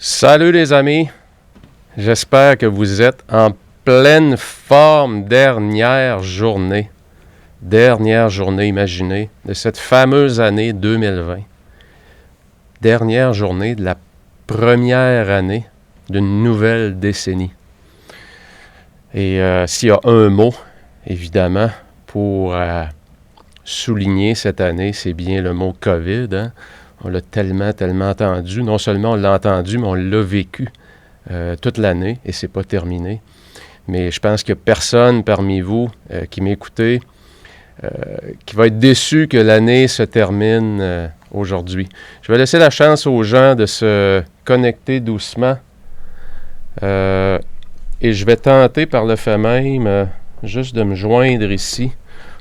Salut les amis, j'espère que vous êtes en pleine forme. Dernière journée, imaginez, de cette fameuse année 2020. Dernière journée de la première année d'une nouvelle décennie. Et s'il y a un mot, évidemment, pour souligner cette année, c'est bien le mot COVID, hein? On l'a tellement entendu. Non seulement on l'a entendu, mais on l'a vécu toute l'année et c'est pas terminé. Mais je pense qu'il n'y a personne parmi vous qui m'écoutez qui va être déçu que l'année se termine aujourd'hui. Je vais laisser la chance aux gens de se connecter doucement et je vais tenter par le fait même juste de me joindre ici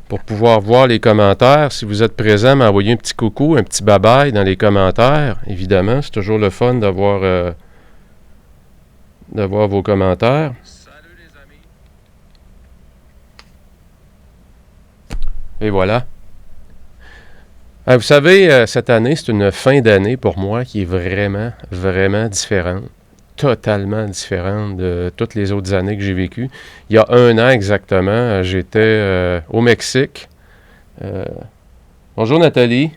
pour pouvoir voir les commentaires. Si vous êtes présent, m'envoyez un petit coucou, un petit bye-bye dans les commentaires. Évidemment, c'est toujours le fun d'avoir vos commentaires. Salut les amis. Et voilà. Vous savez, cette année, c'est une fin d'année pour moi qui est vraiment, vraiment différente. Totalement différente de toutes les autres années que j'ai vécues. Il y a 1 an exactement, j'étais au Mexique. Bonjour Nathalie.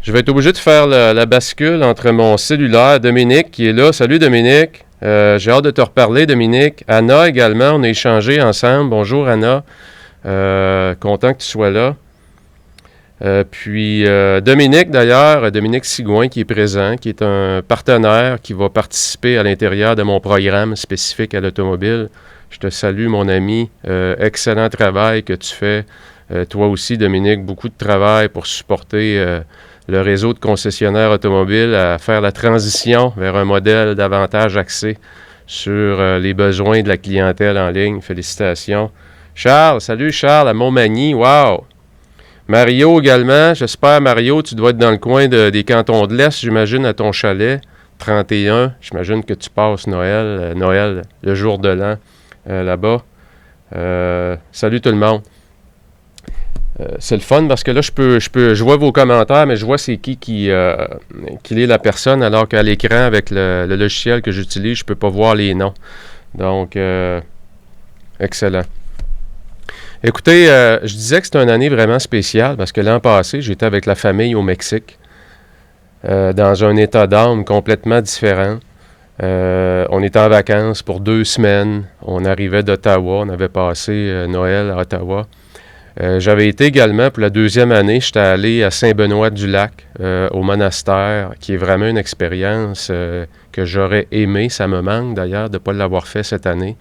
Je vais être obligé de faire la bascule entre mon cellulaire, Dominique qui est là. Salut Dominique. J'ai hâte de te reparler Dominique. Anna également, on a échangé ensemble. Bonjour Anna. Content que tu sois là. Puis Dominique d'ailleurs, Dominique Sigouin qui est présent, qui est un partenaire qui va participer à l'intérieur de mon programme spécifique à l'automobile. Je te salue mon ami, excellent travail que tu fais. Toi aussi Dominique, beaucoup de travail pour supporter le réseau de concessionnaires automobiles à faire la transition vers un modèle davantage axé sur les besoins de la clientèle en ligne. Félicitations. Charles, salut Charles à Montmagny, wow! Mario également, j'espère Mario, tu dois être dans le coin des cantons de l'Est, j'imagine, à ton chalet, 31, j'imagine que tu passes Noël, le jour de l'an, là-bas. Salut tout le monde. C'est le fun parce que là, je vois vos commentaires, mais je vois c'est qui est la personne, alors qu'à l'écran, avec le logiciel que j'utilise, je ne peux pas voir les noms. Donc, excellent. Écoutez, je disais que c'était une année vraiment spéciale parce que l'an passé, j'étais avec la famille au Mexique, dans un état d'âme complètement différent. On était en vacances pour 2 semaines. On arrivait d'Ottawa. On avait passé Noël à Ottawa. J'avais été également, pour la 2e année, j'étais allé à Saint-Benoît-du-Lac, au monastère, qui est vraiment une expérience que j'aurais aimé. Ça me manque d'ailleurs de ne pas l'avoir fait cette année.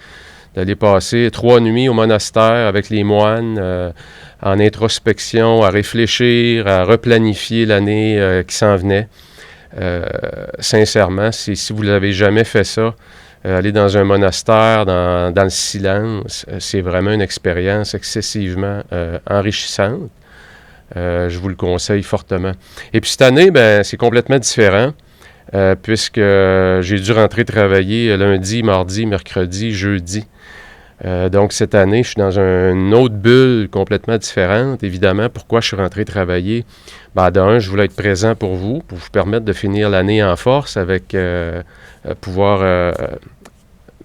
D'aller passer 3 nuits au monastère avec les moines, en introspection, à réfléchir, à replanifier l'année qui s'en venait. Sincèrement, si vous ne l'avez jamais fait ça, aller dans un monastère, dans le silence, c'est vraiment une expérience excessivement enrichissante. Je vous le conseille fortement. Et puis cette année, c'est complètement différent, puisque j'ai dû rentrer travailler lundi, mardi, mercredi, jeudi. Donc, cette année, je suis dans une autre bulle complètement différente. Évidemment, pourquoi je suis rentré travailler? D'un, je voulais être présent pour vous permettre de finir l'année en force avec pouvoir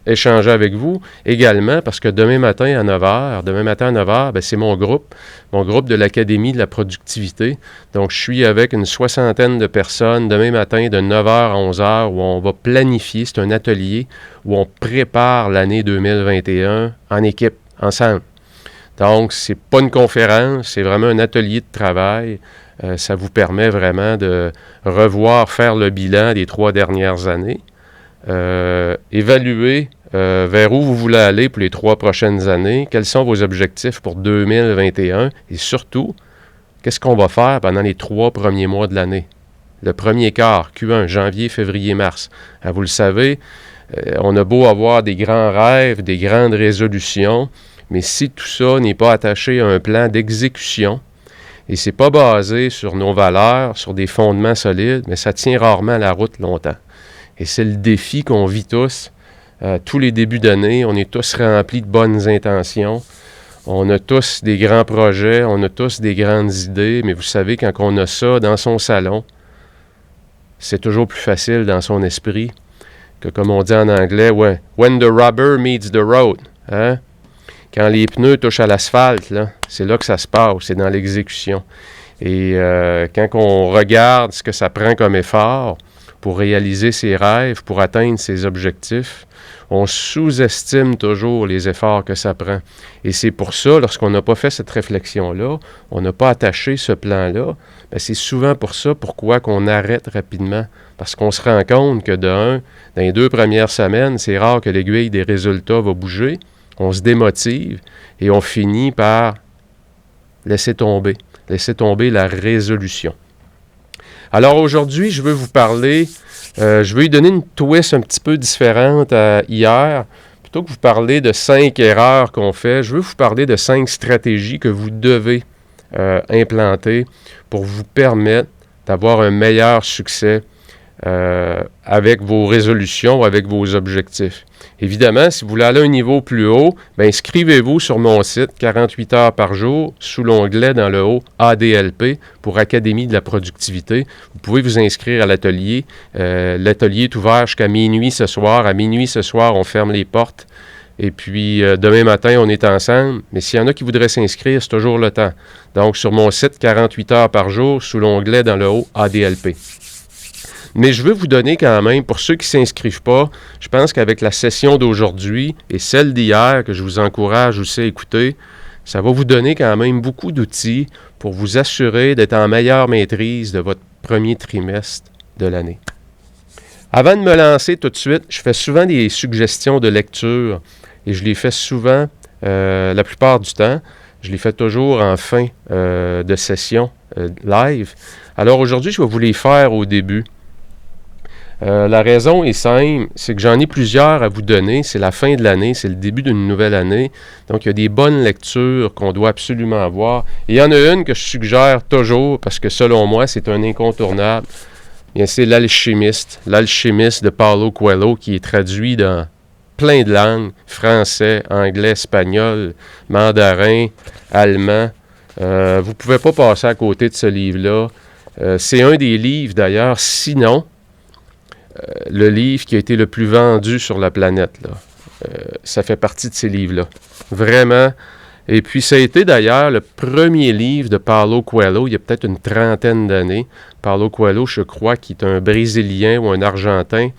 échanger avec vous. Également, parce que demain matin à 9h, c'est mon groupe de l'Académie de la productivité. Donc, je suis avec une 60aine de personnes demain matin de 9h à 11h où on va planifier. C'est un atelier où on prépare l'année 2021 en équipe, ensemble. Donc, c'est pas une conférence, c'est vraiment un atelier de travail. Ça vous permet vraiment de faire le bilan des 3 dernières années. Évaluer vers où vous voulez aller pour les 3 prochaines années, quels sont vos objectifs pour 2021 et surtout, qu'est-ce qu'on va faire pendant les 3 premiers mois de l'année. Le premier quart, Q1, janvier, février, mars. Vous le savez, on a beau avoir des grands rêves, des grandes résolutions, mais si tout ça n'est pas attaché à un plan d'exécution et c'est pas basé sur nos valeurs, sur des fondements solides, mais ça tient rarement la route longtemps. Et c'est le défi qu'on vit tous. Tous les débuts d'année, on est tous remplis de bonnes intentions. On a tous des grands projets, on a tous des grandes idées, mais vous savez, quand on a ça dans son salon, c'est toujours plus facile dans son esprit que, comme on dit en anglais, ouais, when the rubber meets the road. Hein? Quand les pneus touchent à l'asphalte, là, c'est là que ça se passe, c'est dans l'exécution. Et quand on regarde ce que ça prend comme effort pour réaliser ses rêves, pour atteindre ses objectifs, on sous-estime toujours les efforts que ça prend. Et c'est pour ça, lorsqu'on n'a pas fait cette réflexion-là, on n'a pas attaché ce plan-là, bien, c'est souvent pour ça pourquoi qu'on arrête rapidement. Parce qu'on se rend compte que dans les 2 premières semaines, c'est rare que l'aiguille des résultats va bouger. On se démotive et on finit par laisser tomber la résolution. Alors aujourd'hui, je veux vous parler, je veux lui donner une twist un petit peu différente à hier. Plutôt que vous parler de 5 erreurs qu'on fait, je veux vous parler de 5 stratégies que vous devez implanter pour vous permettre d'avoir un meilleur succès avec vos résolutions, avec vos objectifs. Évidemment, si vous voulez aller à un niveau plus haut, bien, inscrivez-vous sur mon site 48 heures par jour sous l'onglet dans le haut ADLP pour Académie de la productivité. Vous pouvez vous inscrire à l'atelier. L'atelier est ouvert jusqu'à minuit ce soir. À minuit ce soir, on ferme les portes. Et puis, demain matin, on est ensemble. Mais s'il y en a qui voudraient s'inscrire, c'est toujours le temps. Donc, sur mon site 48 heures par jour sous l'onglet dans le haut ADLP. Mais je veux vous donner quand même, pour ceux qui ne s'inscrivent pas, je pense qu'avec la session d'aujourd'hui et celle d'hier, que je vous encourage aussi à écouter, ça va vous donner quand même beaucoup d'outils pour vous assurer d'être en meilleure maîtrise de votre premier trimestre de l'année. Avant de me lancer tout de suite, je fais souvent des suggestions de lecture et je les fais souvent, la plupart du temps, je les fais toujours en fin de session live. Alors aujourd'hui, je vais vous les faire au début. La raison est simple, c'est que j'en ai plusieurs à vous donner. C'est la fin de l'année, c'est le début d'une nouvelle année. Donc, il y a des bonnes lectures qu'on doit absolument avoir. Et il y en a une que je suggère toujours, parce que selon moi, c'est un incontournable. Bien, c'est L'Alchimiste. L'Alchimiste de Paulo Coelho, qui est traduit dans plein de langues, français, anglais, espagnol, mandarin, allemand. Vous ne pouvez pas passer à côté de ce livre-là. C'est un des livres, d'ailleurs, sinon... le livre qui a été le plus vendu sur la planète. Là. Ça fait partie de ces livres-là. Vraiment. Et puis, ça a été d'ailleurs le premier livre de Paulo Coelho, il y a peut-être une trentaine d'années. Paulo Coelho, je crois, qui est un Brésilien ou un Argentin,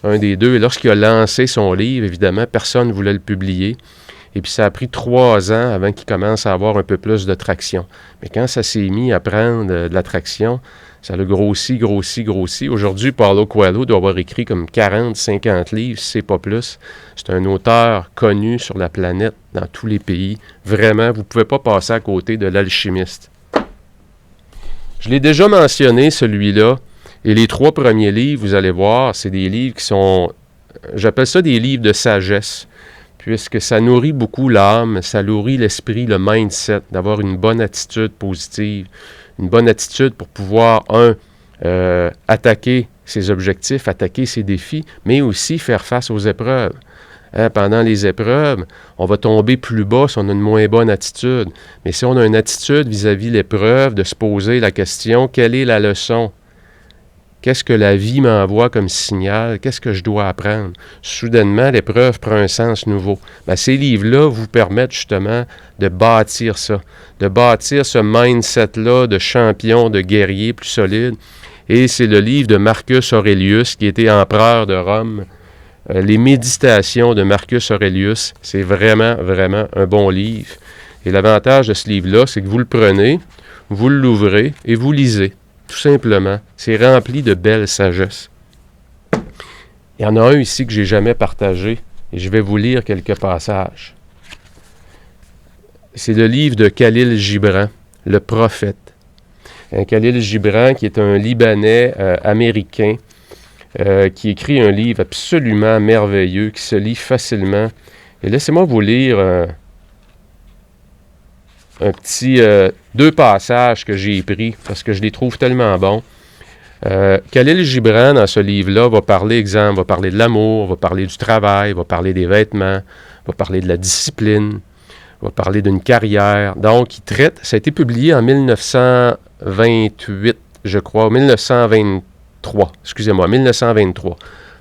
un des deux. Et lorsqu'il a lancé son livre, évidemment, personne ne voulait le publier. Et puis, ça a pris 3 ans avant qu'il commence à avoir un peu plus de traction. Mais quand ça s'est mis à prendre de la traction, ça l'a grossi. Aujourd'hui, Paulo Coelho doit avoir écrit comme 40, 50 livres, si c'est pas plus. C'est un auteur connu sur la planète, dans tous les pays. Vraiment, vous ne pouvez pas passer à côté de L'Alchimiste. Je l'ai déjà mentionné, celui-là. Et les 3 premiers livres, vous allez voir, c'est des livres qui sont... J'appelle ça des livres de sagesse, puisque ça nourrit beaucoup l'âme, ça nourrit l'esprit, le mindset, d'avoir une bonne attitude positive. Une bonne attitude pour pouvoir, attaquer ses objectifs, attaquer ses défis, mais aussi faire face aux épreuves. Pendant les épreuves, on va tomber plus bas si on a une moins bonne attitude. Mais si on a une attitude vis-à-vis de l'épreuve, de se poser la question, quelle est la leçon? Qu'est-ce que la vie m'envoie comme signal? Qu'est-ce que je dois apprendre? Soudainement, l'épreuve prend un sens nouveau. Bien, ces livres-là vous permettent justement de bâtir ça, de bâtir ce mindset-là de champion, de guerrier plus solide. Et c'est le livre de Marcus Aurelius, qui était empereur de Rome. Les méditations de Marcus Aurelius, c'est vraiment, vraiment un bon livre. Et l'avantage de ce livre-là, c'est que vous le prenez, vous l'ouvrez et vous lisez. Tout simplement. C'est rempli de belle sagesse. Il y en a un ici que je n'ai jamais partagé et je vais vous lire quelques passages. C'est le livre de Khalil Gibran, Le Prophète. Khalil Gibran, qui est un Libanais américain, qui écrit un livre absolument merveilleux, qui se lit facilement. Et laissez-moi vous lire un petit 2 passages que j'ai pris parce que je les trouve tellement bons. Khalil Gibran, dans ce livre-là, va parler de l'amour, va parler du travail, va parler des vêtements, va parler de la discipline, va parler d'une carrière. Donc, il traite, ça a été publié en 1928, je crois, 1920, excusez-moi, 1923.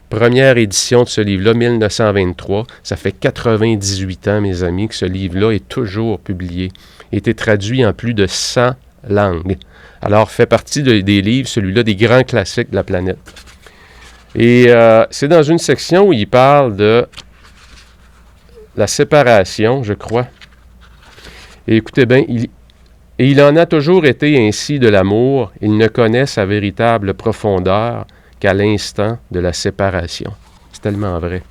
Première édition de ce livre-là, 1923. Ça fait 98 ans, mes amis, que ce livre-là est toujours publié. Il a été traduit en plus de 100 langues. Alors, fait partie des livres, celui-là, des grands classiques de la planète. Et c'est dans une section où il parle de la séparation, je crois. Et écoutez bien, il en a toujours été ainsi de l'amour. Il ne connaît sa véritable profondeur qu'à l'instant de la séparation. C'est tellement vrai.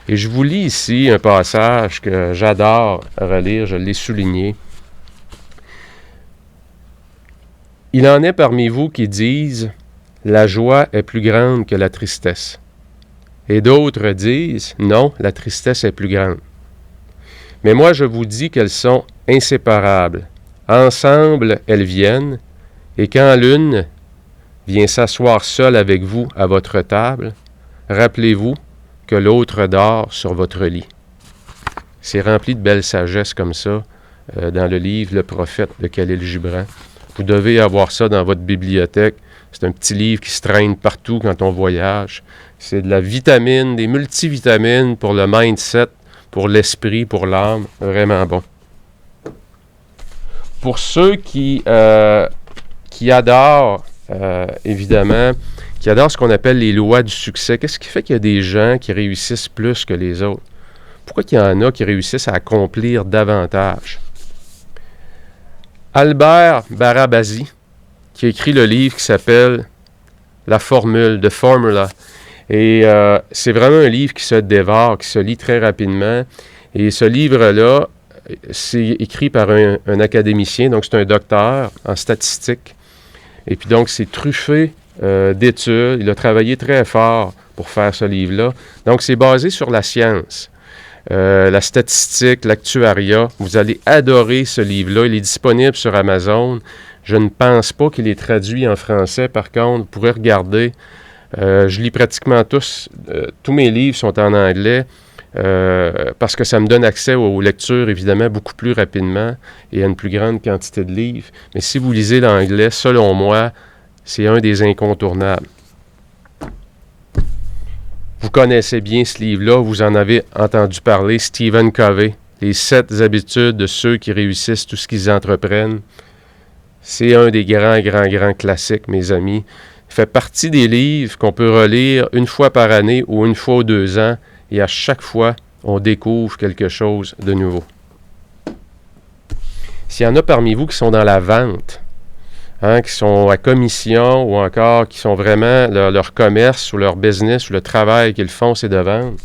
Et je vous lis ici un passage que j'adore relire, je l'ai souligné. Il en est parmi vous qui disent « La joie est plus grande que la tristesse ». Et d'autres disent « Non, la tristesse est plus grande ». Mais moi, je vous dis qu'elles sont inséparables. Ensemble, elles viennent, et quand l'une vient s'asseoir seule avec vous à votre table, rappelez-vous que l'autre dort sur votre lit. C'est rempli de belle sagesse comme ça dans le livre « Le prophète » de Khalil Gibran. Vous devez avoir ça dans votre bibliothèque. C'est un petit livre qui se traîne partout quand on voyage. C'est de la vitamine, des multivitamines pour le mindset, pour l'esprit, pour l'âme. Vraiment bon. Pour ceux qui adorent, évidemment, qui adorent ce qu'on appelle les lois du succès, qu'est-ce qui fait qu'il y a des gens qui réussissent plus que les autres? Pourquoi il y en a qui réussissent à accomplir davantage? Albert Barabazi, qui a écrit le livre qui s'appelle La Formule, The Formula. Et c'est vraiment un livre qui se dévore, qui se lit très rapidement. Et ce livre-là, c'est écrit par un académicien, donc c'est un docteur en statistique. Et puis donc, c'est truffé d'études. Il a travaillé très fort pour faire ce livre-là. Donc, c'est basé sur la science. La statistique, l'actuariat. Vous allez adorer ce livre-là. Il est disponible sur Amazon. Je ne pense pas qu'il est traduit en français. Par contre, vous pourrez regarder. Je lis pratiquement tous mes livres sont en anglais parce que ça me donne accès aux lectures, évidemment, beaucoup plus rapidement et à une plus grande quantité de livres. Mais si vous lisez l'anglais, selon moi, c'est un des incontournables. Vous connaissez bien ce livre-là, vous en avez entendu parler, Stephen Covey, Les 7 habitudes de ceux qui réussissent tout ce qu'ils entreprennent. C'est un des grands classiques, mes amis. Il fait partie des livres qu'on peut relire une fois par année ou une fois ou 2 ans, et à chaque fois, on découvre quelque chose de nouveau. S'il y en a parmi vous qui sont dans la vente, qui sont à commission ou encore qui sont vraiment leur commerce ou leur business ou le travail qu'ils font, c'est de vendre.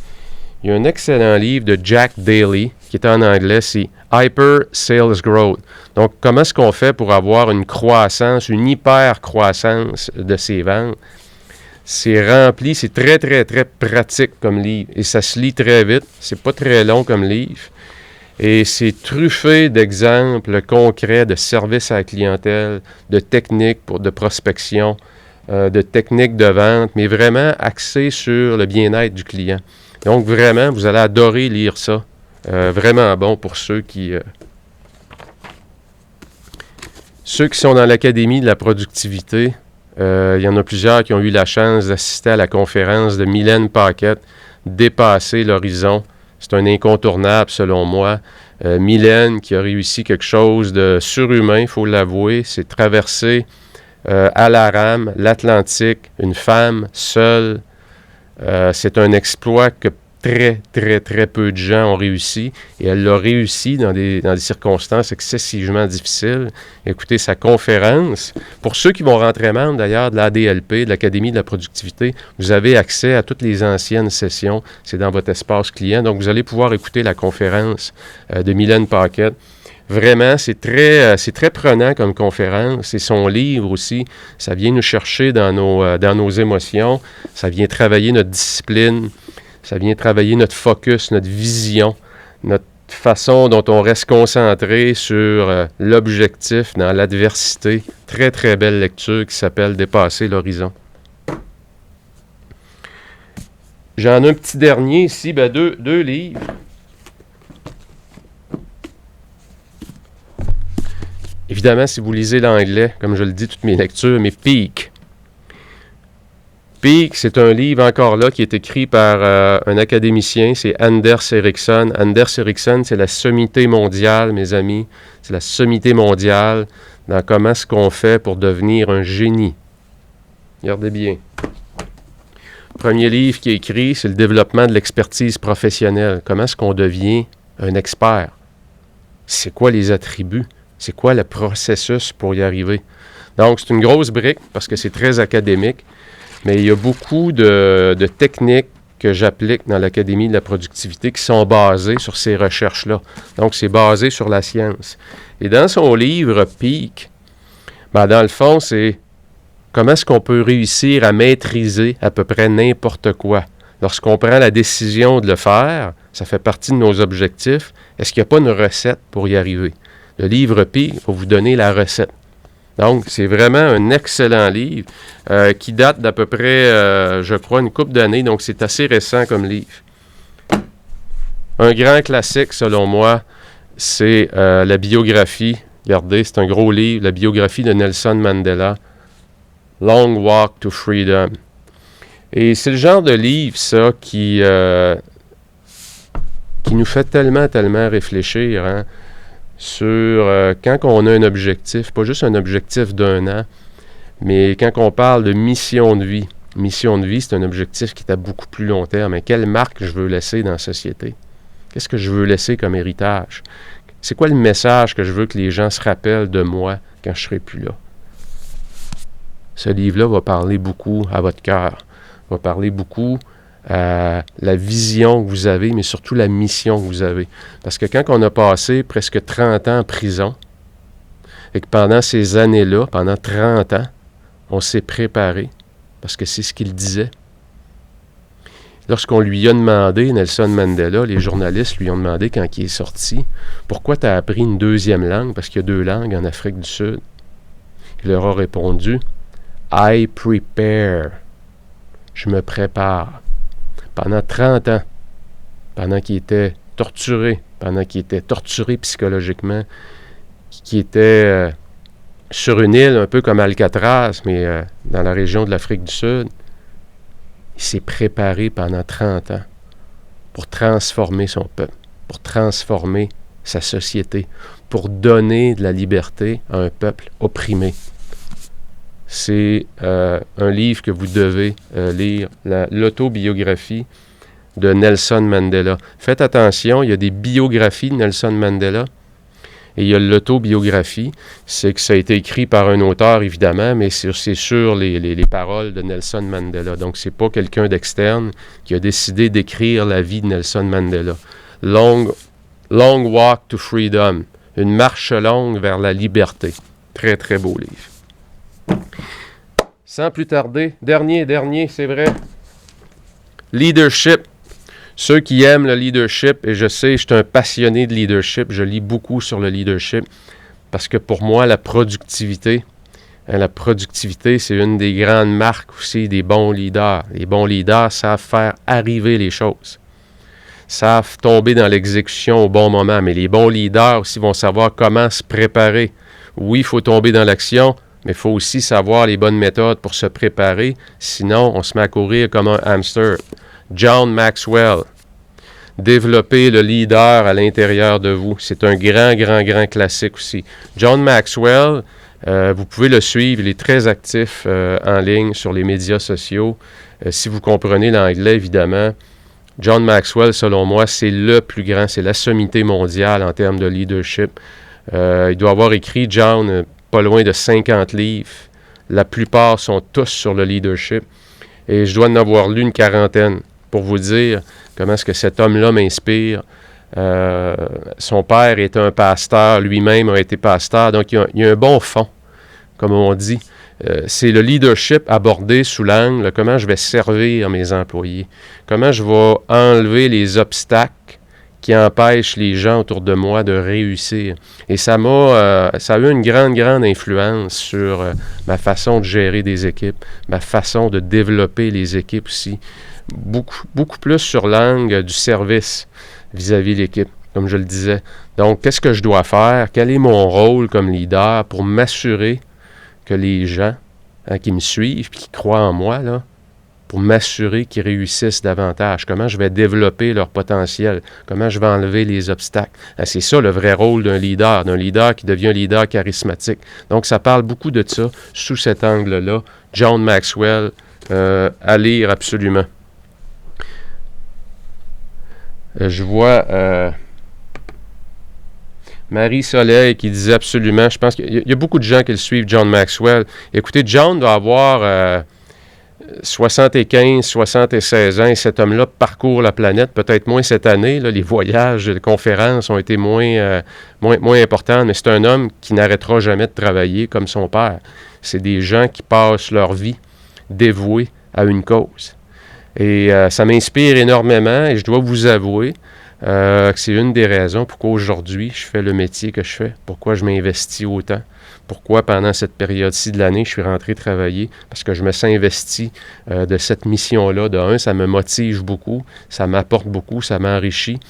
Il y a un excellent livre de Jack Daly qui est en anglais, c'est Hyper Sales Growth. Donc, comment est-ce qu'on fait pour avoir une croissance, une hyper-croissance de ses ventes? C'est rempli, c'est très pratique comme livre et ça se lit très vite. C'est pas très long comme livre. Et c'est truffé d'exemples concrets de services à la clientèle, de techniques de prospection, de techniques de vente, mais vraiment axé sur le bien-être du client. Donc vraiment, vous allez adorer lire ça. Vraiment bon pour ceux qui sont dans l'Académie de la productivité. Il y en a plusieurs qui ont eu la chance d'assister à la conférence de Mylène Paquette, Dépasser l'horizon. C'est un incontournable, selon moi. Mylène, qui a réussi quelque chose de surhumain, il faut l'avouer, c'est traverser à la rame l'Atlantique, une femme seule. C'est un exploit que très peu de gens ont réussi. Et elle l'a réussi dans des circonstances excessivement difficiles. Écoutez, sa conférence, pour ceux qui vont rentrer membre d'ailleurs de l'ADLP, de l'Académie de la productivité, vous avez accès à toutes les anciennes sessions. C'est dans votre espace client. Donc, vous allez pouvoir écouter la conférence de Mylène Paquette. Vraiment, c'est très prenant comme conférence. Et son livre aussi, ça vient nous chercher dans nos émotions. Ça vient travailler notre discipline. Ça vient travailler notre focus, notre vision, notre façon dont on reste concentré sur l'objectif dans l'adversité. Très belle lecture qui s'appelle « Dépasser l'horizon ». J'en ai un petit dernier ici, deux livres. Évidemment, si vous lisez l'anglais, comme je le dis, toutes mes lectures, mes Peak. Puis, c'est un livre encore là qui est écrit par un académicien, c'est Anders Ericsson. Anders Ericsson, c'est la sommité mondiale, mes amis. C'est la sommité mondiale dans comment est-ce qu'on fait pour devenir un génie. Regardez bien. Le premier livre qui est écrit, c'est le développement de l'expertise professionnelle. Comment est-ce qu'on devient un expert? C'est quoi les attributs? C'est quoi le processus pour y arriver? Donc, c'est une grosse brique parce que c'est très académique. Mais il y a beaucoup de techniques que j'applique dans l'Académie de la productivité qui sont basées sur ces recherches-là. Donc, c'est basé sur la science. Et dans son livre « Peak », dans le fond, c'est comment est-ce qu'on peut réussir à maîtriser à peu près n'importe quoi. Lorsqu'on prend la décision de le faire, ça fait partie de nos objectifs. Est-ce qu'il n'y a pas une recette pour y arriver? Le livre « Peak » va vous donner la recette. Donc, c'est vraiment un excellent livre qui date d'à peu près, je crois, une couple d'années. Donc, c'est assez récent comme livre. Un grand classique, selon moi, c'est la biographie. Regardez, c'est un gros livre, la biographie de Nelson Mandela, Long Walk to Freedom. Et c'est le genre de livre, ça, qui nous fait tellement, tellement réfléchir, hein, sur quand on a un objectif, pas juste un objectif d'un an, mais quand on parle de mission de vie. Mission de vie, c'est un objectif qui est à beaucoup plus long terme. Mais quelle marque je veux laisser dans la société? Qu'est-ce que je veux laisser comme héritage? C'est quoi le message que je veux que les gens se rappellent de moi quand je ne serai plus là? Ce livre-là va parler beaucoup à votre cœur, va parler beaucoup à la vision que vous avez, mais surtout la mission que vous avez. Parce que quand on a passé presque 30 ans en prison, et que pendant ces années-là, pendant 30 ans, on s'est préparé, parce que c'est ce qu'il disait. Lorsqu'on lui a demandé, Nelson Mandela, les journalistes lui ont demandé quand il est sorti, « Pourquoi tu as appris une deuxième langue? » Parce qu'il y a 2 langues en Afrique du Sud. Il leur a répondu, « I prepare. » Je me prépare. Pendant 30 ans, pendant qu'il était torturé psychologiquement, qui était sur une île un peu comme Alcatraz, mais dans la région de l'Afrique du Sud, il s'est préparé pendant 30 ans pour transformer son peuple, pour transformer sa société, pour donner de la liberté à un peuple opprimé. C'est un livre que vous devez lire, l'autobiographie de Nelson Mandela. Faites attention, il y a des biographies de Nelson Mandela et il y a l'autobiographie. C'est que ça a été écrit par un auteur, évidemment, mais c'est sur les paroles de Nelson Mandela. Donc, c'est pas quelqu'un d'externe qui a décidé d'écrire la vie de Nelson Mandela. Long Walk to Freedom. Une marche longue vers la liberté. Très, très beau livre. Sans plus tarder, dernier, c'est vrai. Leadership. Ceux qui aiment le leadership, et je sais, je suis un passionné de leadership, je lis beaucoup sur le leadership, parce que pour moi, la productivité, c'est une des grandes marques aussi des bons leaders. Les bons leaders savent faire arriver les choses, savent tomber dans l'exécution au bon moment, mais les bons leaders aussi vont savoir comment se préparer. Oui, il faut tomber dans l'action, mais il faut aussi savoir les bonnes méthodes pour se préparer, sinon on se met à courir comme un hamster. John Maxwell, développer le leader à l'intérieur de vous. C'est un grand classique aussi. John Maxwell, vous pouvez le suivre, il est très actif en ligne sur les médias sociaux. Si vous comprenez l'anglais, évidemment, John Maxwell, selon moi, c'est le plus grand, c'est la sommité mondiale en termes de leadership. Il doit avoir écrit, John, pas loin de 50 livres. La plupart sont tous sur le leadership. Et je dois en avoir lu une 40aine pour vous dire comment est-ce que cet homme-là m'inspire. Son père était un pasteur, lui-même a été pasteur, donc il y a un bon fond, comme on dit. C'est le leadership abordé sous l'angle comment je vais servir mes employés, comment je vais enlever les obstacles qui empêchent les gens autour de moi de réussir. Et ça a eu une grande influence sur ma façon de gérer des équipes, ma façon de développer les équipes aussi. Beaucoup plus sur l'angle du service vis-à-vis de l'équipe, comme je le disais. Donc, qu'est-ce que je dois faire? Quel est mon rôle comme leader pour m'assurer que les gens qui me suivent et qui croient en moi, là, pour m'assurer qu'ils réussissent davantage, comment je vais développer leur potentiel, comment je vais enlever les obstacles. C'est ça le vrai rôle d'un leader qui devient un leader charismatique. Donc, ça parle beaucoup de ça sous cet angle-là. John Maxwell, à lire absolument. Je vois Marie-Soleil qui disait absolument, je pense qu'il y a beaucoup de gens qui le suivent, John Maxwell. Écoutez, John doit avoir 75, 76 ans et cet homme-là parcourt la planète, peut-être moins cette année. Là, les voyages, les conférences ont été moins importants, mais c'est un homme qui n'arrêtera jamais de travailler comme son père. C'est des gens qui passent leur vie dévoués à une cause. Et ça m'inspire énormément et je dois vous avouer que c'est une des raisons pourquoi aujourd'hui je fais le métier que je fais, pourquoi je m'investis autant, pourquoi pendant cette période-ci de l'année je suis rentré travailler, parce que je me sens investi de cette mission-là. De un, ça me motive beaucoup, ça m'apporte beaucoup, ça m'enrichit.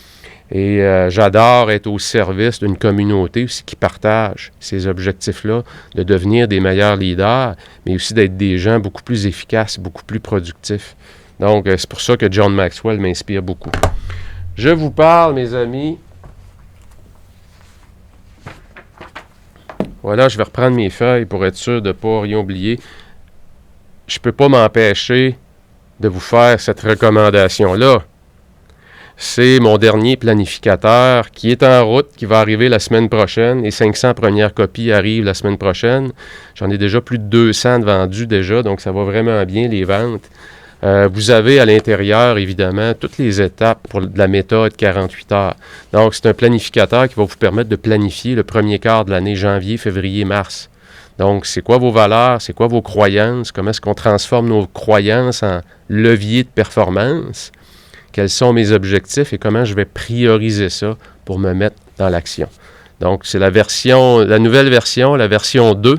Et j'adore être au service d'une communauté aussi qui partage ces objectifs-là, de devenir des meilleurs leaders, mais aussi d'être des gens beaucoup plus efficaces, beaucoup plus productifs. Donc, c'est pour ça que John Maxwell m'inspire beaucoup. Je vous parle, mes amis. Voilà, je vais reprendre mes feuilles pour être sûr de ne pas rien oublier. Je ne peux pas m'empêcher de vous faire cette recommandation-là. C'est mon dernier planificateur qui est en route, qui va arriver la semaine prochaine. Les 500 premières copies arrivent la semaine prochaine. J'en ai déjà plus de 200 de vendus déjà, donc ça va vraiment bien, les ventes. Vous avez à l'intérieur, évidemment, toutes les étapes pour la méthode 48 heures. Donc, c'est un planificateur qui va vous permettre de planifier le premier quart de l'année, janvier, février, mars. Donc, c'est quoi vos valeurs, c'est quoi vos croyances, comment est-ce qu'on transforme nos croyances en levier de performance, quels sont mes objectifs et comment je vais prioriser ça pour me mettre dans l'action. Donc, c'est la nouvelle version, la version 2,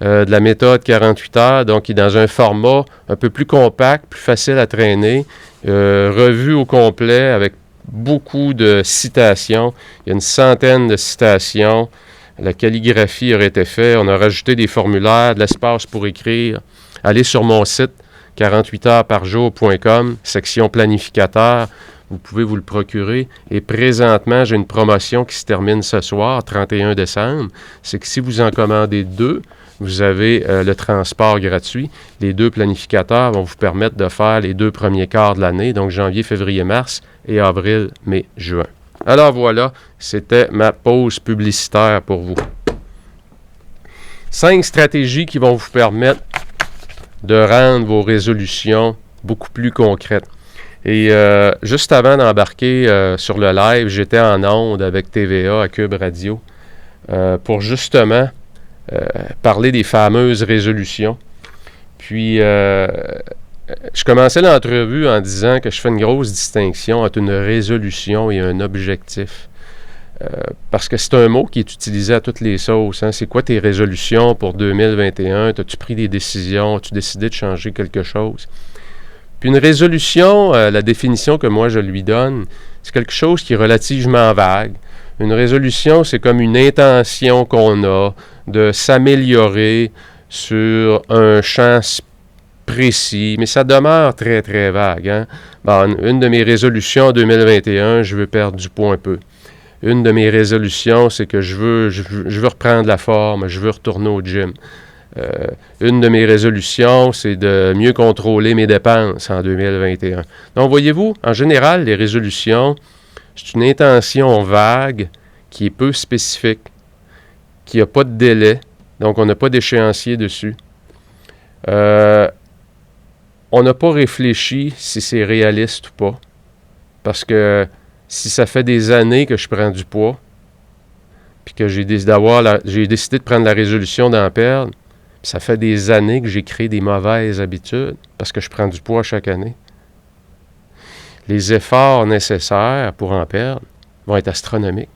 de la méthode 48 heures, donc qui est dans un format un peu plus compact, plus facile à traîner, revu au complet avec beaucoup de citations. Il y a une centaine de citations. La calligraphie aurait été faite. On a rajouté des formulaires, de l'espace pour écrire. Allez sur mon site 48heuresparjour.com, section planificateur. Vous pouvez vous le procurer. Et présentement, j'ai une promotion qui se termine ce soir, 31 décembre. C'est que si vous en commandez 2, vous avez le transport gratuit. Les 2 planificateurs vont vous permettre de faire les 2 premiers quarts de l'année, donc janvier, février, mars et avril, mai, juin. Alors voilà, c'était ma pause publicitaire pour vous. 5 stratégies qui vont vous permettre de rendre vos résolutions beaucoup plus concrètes. Et juste avant d'embarquer sur le live, j'étais en onde avec TVA à Cube Radio pour justement parler des fameuses résolutions. Puis, je commençais l'entrevue en disant que je fais une grosse distinction entre une résolution et un objectif. Parce que c'est un mot qui est utilisé à toutes les sauces. Hein. C'est quoi tes résolutions pour 2021? As-tu pris des décisions? As-tu décidé de changer quelque chose? Puis une résolution, la définition que moi je lui donne, c'est quelque chose qui est relativement vague. Une résolution, c'est comme une intention qu'on a de s'améliorer sur un champ précis, mais ça demeure très, très vague. Hein? Bon, une de mes résolutions en 2021, je veux perdre du poids un peu. Une de mes résolutions, c'est que je veux reprendre la forme, je veux retourner au gym. Une de mes résolutions, c'est de mieux contrôler mes dépenses en 2021. Donc, voyez-vous, en général, les résolutions, c'est une intention vague qui est peu spécifique, qui n'a pas de délai, donc on n'a pas d'échéancier dessus. On n'a pas réfléchi si c'est réaliste ou pas, parce que si ça fait des années que je prends du poids, puis que j'ai décidé de prendre la résolution d'en perdre, puis ça fait des années que j'ai créé des mauvaises habitudes, parce que je prends du poids chaque année. Les efforts nécessaires pour en perdre vont être astronomiques.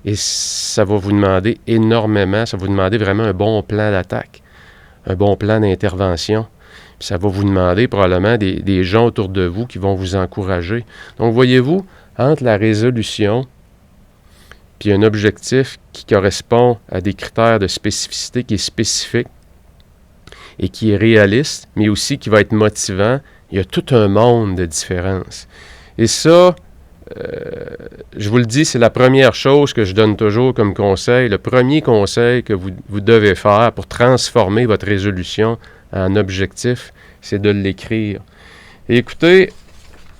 Et ça va vous demander énormément, ça va vous demander vraiment un bon plan d'attaque, un bon plan d'intervention. Puis ça va vous demander probablement des gens autour de vous qui vont vous encourager. Donc, voyez-vous, entre la résolution puis un objectif qui correspond à des critères de spécificité qui est spécifique, et qui est réaliste, mais aussi qui va être motivant, il y a tout un monde de différences. Et ça, je vous le dis, c'est la première chose que je donne toujours comme conseil. Le premier conseil que vous devez faire pour transformer votre résolution en objectif, c'est de l'écrire. Et écoutez,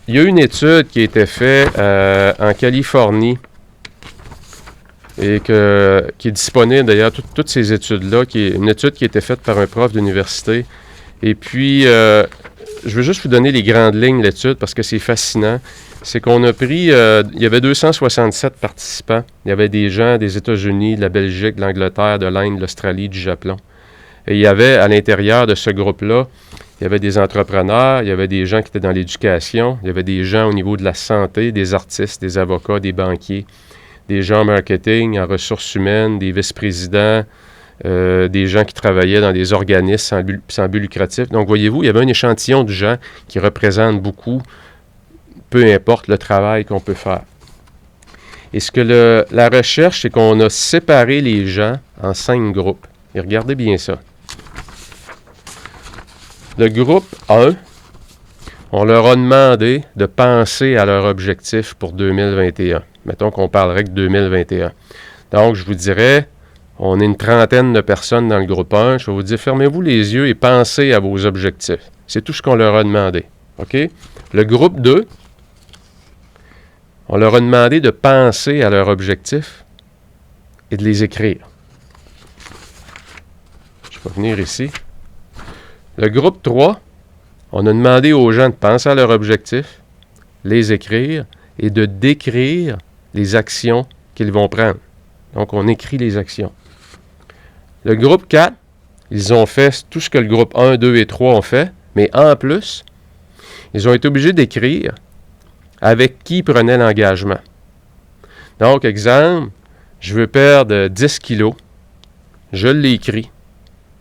il y a une étude qui a été faite en Californie et qui est disponible d'ailleurs, toutes ces études-là, qui est une étude qui a été faite par un prof d'université. Et puis, je veux juste vous donner les grandes lignes de l'étude parce que c'est fascinant. C'est qu'on a pris, il y avait 267 participants. Il y avait des gens des États-Unis, de la Belgique, de l'Angleterre, de l'Inde, de l'Australie, du Japon. Et il y avait à l'intérieur de ce groupe-là, il y avait des entrepreneurs, il y avait des gens qui étaient dans l'éducation, il y avait des gens au niveau de la santé, des artistes, des avocats, des banquiers, des gens en marketing, en ressources humaines, des vice-présidents, des gens qui travaillaient dans des organismes sans but lucratif. Donc, voyez-vous, il y avait un échantillon de gens qui représentent beaucoup, peu importe le travail qu'on peut faire. Et ce que la recherche, c'est qu'on a séparé les gens en 5 groupes. Et regardez bien ça. Le groupe 1, on leur a demandé de penser à leur objectif pour 2021. Mettons qu'on parlerait de 2021. Donc, je vous dirais, on est une trentaine de personnes dans le groupe 1. Je vais vous dire, fermez-vous les yeux et pensez à vos objectifs. C'est tout ce qu'on leur a demandé. OK? Le groupe 2, on leur a demandé de penser à leur objectif et de les écrire. Je vais venir ici. Le groupe 3, on a demandé aux gens de penser à leur objectif, les écrire et de décrire les actions qu'ils vont prendre. Donc, on écrit les actions. Le groupe 4, ils ont fait tout ce que le groupe 1, 2 et 3 ont fait, mais en plus, ils ont été obligés d'écrire avec qui ils prenaient l'engagement. Donc, exemple, je veux perdre 10 kilos, je l'ai écrit,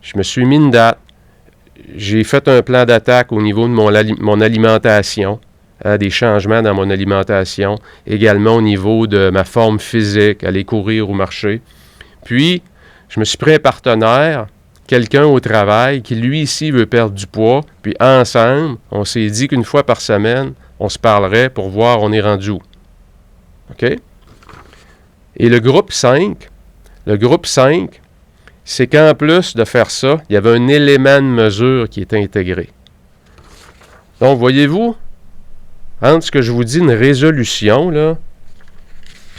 je me suis mis une date, j'ai fait un plan d'attaque au niveau de mon alimentation, des changements dans mon alimentation, également au niveau de ma forme physique, aller courir ou marcher. Puis, je me suis pris un partenaire, quelqu'un au travail qui, lui, ici, veut perdre du poids. Puis, ensemble, on s'est dit qu'une fois par semaine, on se parlerait pour voir on est rendu où. OK? Et le groupe 5, c'est qu'en plus de faire ça, il y avait un élément de mesure qui était intégré. Donc, voyez-vous, entre ce que je vous dis, une résolution, là,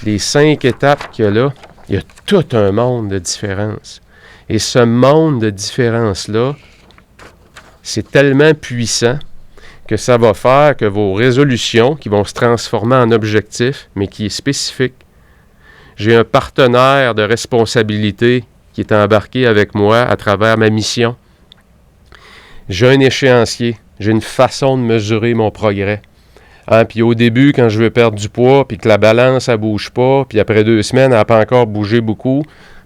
les 5 étapes qu'il y a là, il y a tout un monde de différences. Et ce monde de différences-là, c'est tellement puissant que ça va faire que vos résolutions, qui vont se transformer en objectifs, mais qui est spécifique. J'ai un partenaire de responsabilité qui est embarqué avec moi à travers ma mission. J'ai un échéancier. J'ai une façon de mesurer mon progrès. Puis au début, quand je veux perdre du poids, puis que la balance, elle ne bouge pas, puis après 2 semaines, elle n'a pas encore bougé beaucoup,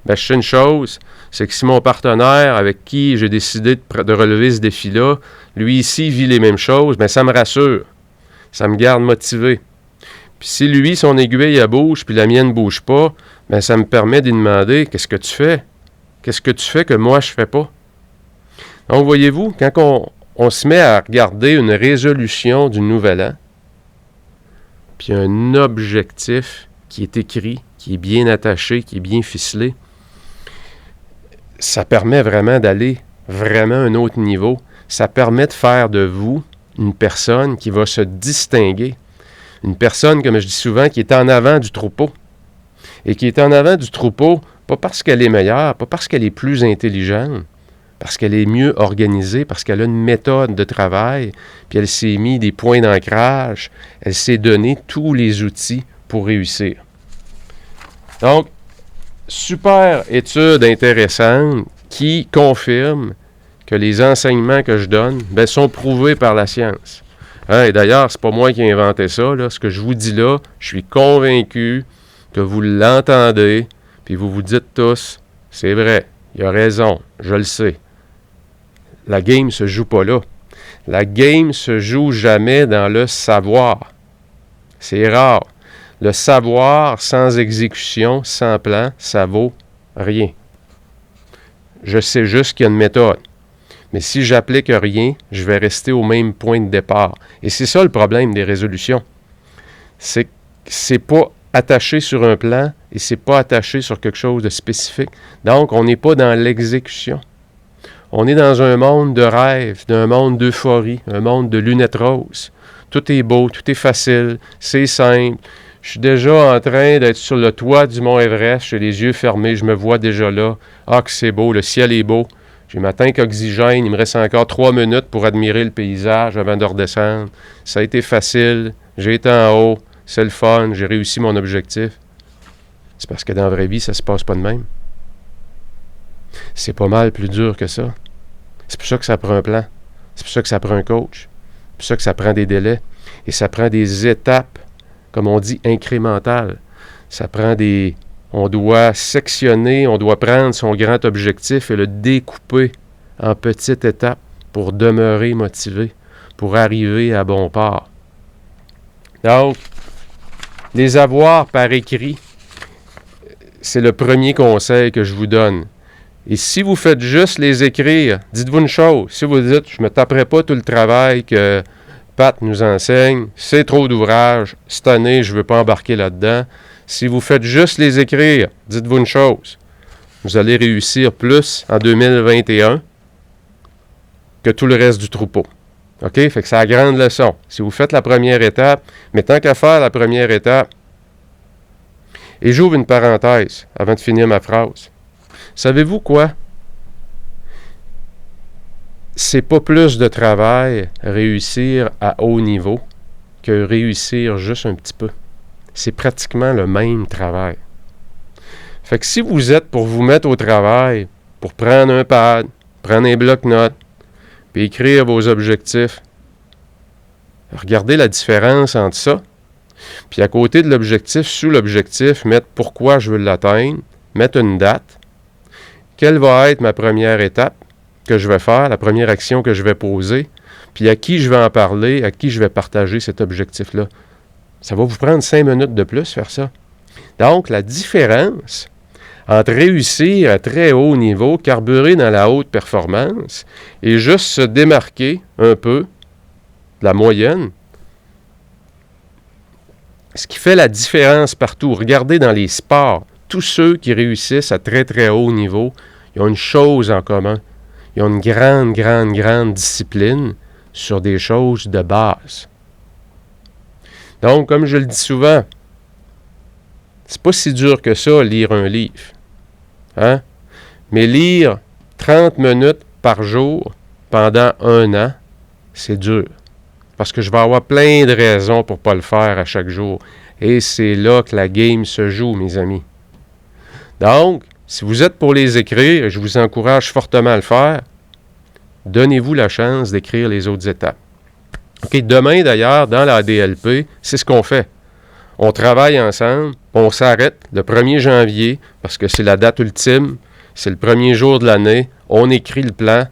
je sais une chose, c'est que si mon partenaire avec qui j'ai décidé de relever ce défi-là, lui ici vit les mêmes choses, ça me rassure. Ça me garde motivé. Puis si lui, son aiguille, elle bouge, puis la mienne ne bouge pas, ça me permet de lui demander, qu'est-ce que tu fais? Qu'est-ce que tu fais que moi, je ne fais pas? Donc, voyez-vous, quand on se met à regarder une résolution du nouvel an, puis un objectif qui est écrit, qui est bien attaché, qui est bien ficelé, ça permet vraiment d'aller vraiment à un autre niveau. Ça permet de faire de vous une personne qui va se distinguer. Une personne, comme je dis souvent, qui est en avant du troupeau. Et qui est en avant du troupeau, pas parce qu'elle est meilleure, pas parce qu'elle est plus intelligente, parce qu'elle est mieux organisée, parce qu'elle a une méthode de travail, puis elle s'est mis des points d'ancrage, elle s'est donné tous les outils pour réussir. Donc, super étude intéressante qui confirme que les enseignements que je donne sont prouvés par la science. Et d'ailleurs, c'est pas moi qui ai inventé ça. Là. Ce que je vous dis là, je suis convaincu que vous l'entendez, puis vous vous dites tous, c'est vrai, il a raison, je le sais. La game ne se joue pas là. La game se joue jamais dans le savoir. C'est rare. Le savoir sans exécution, sans plan, ça vaut rien. Je sais juste qu'il y a une méthode. Mais si j'applique rien, je vais rester au même point de départ. Et c'est ça le problème des résolutions. C'est que c'est pas attaché sur un plan et c'est pas attaché sur quelque chose de spécifique. Donc, on n'est pas dans l'exécution. On est dans un monde de rêve, d'un monde d'euphorie, un monde de lunettes roses. Tout est beau, tout est facile, c'est simple. Je suis déjà en train d'être sur le toit du mont Everest, j'ai les yeux fermés, je me vois déjà là. Ah, que c'est beau, le ciel est beau. J'ai ma tank oxygène, il me reste encore 3 minutes pour admirer le paysage avant de redescendre. Ça a été facile, j'ai été en haut, c'est le fun, j'ai réussi mon objectif. C'est parce que dans la vraie vie, ça se passe pas de même. C'est pas mal plus dur que ça. C'est pour ça que ça prend un plan. C'est pour ça que ça prend un coach. C'est pour ça que ça prend des délais. Et ça prend des étapes, comme on dit, incrémentales. Ça prend des... On doit sectionner, on doit prendre son grand objectif et le découper en petites étapes pour demeurer motivé, pour arriver à bon port. Donc, les avoir par écrit, c'est le premier conseil que je vous donne. Et si vous faites juste les écrire, dites-vous une chose. Si vous dites, je ne me taperai pas tout le travail que Pat nous enseigne, c'est trop d'ouvrage, cette année, je ne veux pas embarquer là-dedans. Si vous faites juste les écrire, dites-vous une chose. Vous allez réussir plus en 2021 que tout le reste du troupeau. OK? Fait que c'est la grande leçon. Si vous faites la première étape, mais tant qu'à faire la première étape, et j'ouvre une parenthèse avant de finir ma phrase. Savez-vous quoi? C'est pas plus de travail réussir à haut niveau que réussir juste un petit peu. C'est pratiquement le même travail. Fait que si vous êtes pour vous mettre au travail, pour prendre un pad, prendre un bloc-notes, puis écrire vos objectifs, regardez la différence entre ça, puis à côté de l'objectif, sous l'objectif, mettre pourquoi je veux l'atteindre, mettre une date, quelle va être ma première étape que je vais faire, la première action que je vais poser, puis à qui je vais en parler, à qui je vais partager cet objectif-là. Ça va vous prendre 5 minutes de plus faire ça. Donc, la différence entre réussir à très haut niveau, carburer dans la haute performance, et juste se démarquer un peu de la moyenne, ce qui fait la différence partout. Regardez dans les sports, tous ceux qui réussissent à très très haut niveau, ils ont une chose en commun. Ils ont une grande discipline sur des choses de base. Donc, comme je le dis souvent, c'est pas si dur que ça, lire un livre. Hein? Mais lire 30 minutes par jour pendant 1 an, c'est dur. Parce que je vais avoir plein de raisons pour ne pas le faire à chaque jour. Et c'est là que la game se joue, mes amis. Donc, si vous êtes pour les écrire, et je vous encourage fortement à le faire, donnez-vous la chance d'écrire les autres étapes. OK, demain, d'ailleurs, dans la DLP, c'est ce qu'on fait. On travaille ensemble, on s'arrête le 1er janvier, parce que c'est la date ultime, c'est le premier jour de l'année, on écrit le plan,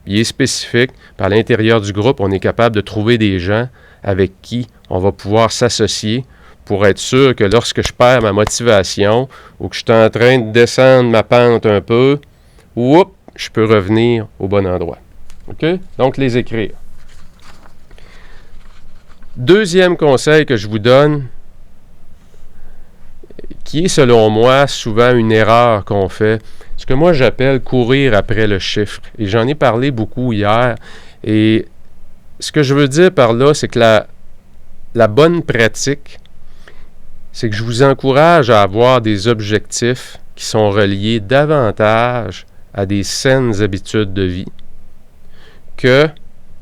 il est spécifique, puis à l'intérieur du groupe, on est capable de trouver des gens avec qui on va pouvoir s'associer pour être sûr que lorsque je perds ma motivation ou que je suis en train de descendre ma pente un peu, je peux revenir au bon endroit. OK? Donc, les écrire. Deuxième conseil que je vous donne, qui est selon moi souvent une erreur qu'on fait, ce que moi j'appelle courir après le chiffre. Et j'en ai parlé beaucoup hier. Et ce que je veux dire par là, c'est que la bonne pratique, c'est que je vous encourage à avoir des objectifs qui sont reliés davantage à des saines habitudes de vie que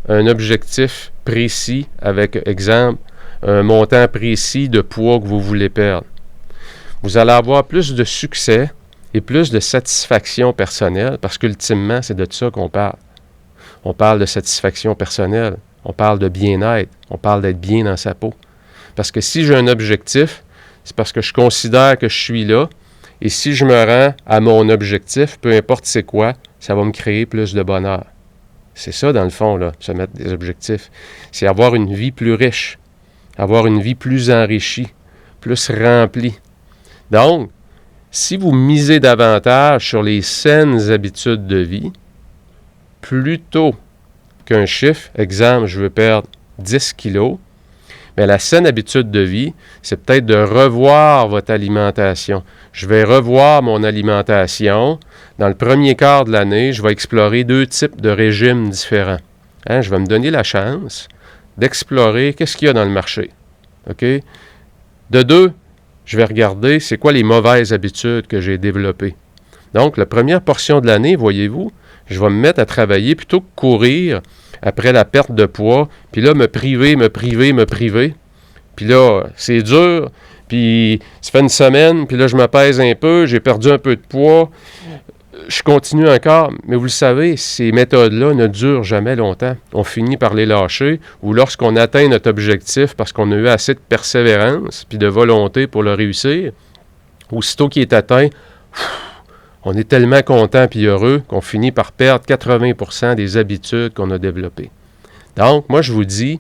un objectif précis avec, exemple, un montant précis de poids que vous voulez perdre. Vous allez avoir plus de succès et plus de satisfaction personnelle parce qu'ultimement, c'est de ça qu'on parle. On parle de satisfaction personnelle, on parle de bien-être, on parle d'être bien dans sa peau. Parce que si j'ai un objectif, c'est parce que je considère que je suis là et si je me rends à mon objectif, peu importe c'est quoi, ça va me créer plus de bonheur. C'est ça, dans le fond, là, se mettre des objectifs. C'est avoir une vie plus riche, avoir une vie plus enrichie, plus remplie. Donc, si vous misez davantage sur les saines habitudes de vie, plutôt qu'un chiffre, exemple, je veux perdre 10 kilos, mais la saine habitude de vie, c'est peut-être de revoir votre alimentation. Je vais revoir mon alimentation. Dans le premier quart de l'année, je vais explorer 2 types de régimes différents. Je vais me donner la chance d'explorer qu'est-ce qu'il y a dans le marché. OK? De 2, je vais regarder c'est quoi les mauvaises habitudes que j'ai développées. Donc, la première portion de l'année, voyez-vous, je vais me mettre à travailler plutôt que courir après la perte de poids, puis là, me priver. Puis là, c'est dur, puis ça fait une semaine, puis là, je me pèse un peu, j'ai perdu un peu de poids, je continue encore. Mais vous le savez, ces méthodes-là ne durent jamais longtemps. On finit par les lâcher, ou lorsqu'on atteint notre objectif parce qu'on a eu assez de persévérance, puis de volonté pour le réussir, aussitôt qu'il est atteint, on est tellement content et heureux qu'on finit par perdre 80% des habitudes qu'on a développées. Donc, moi, je vous dis,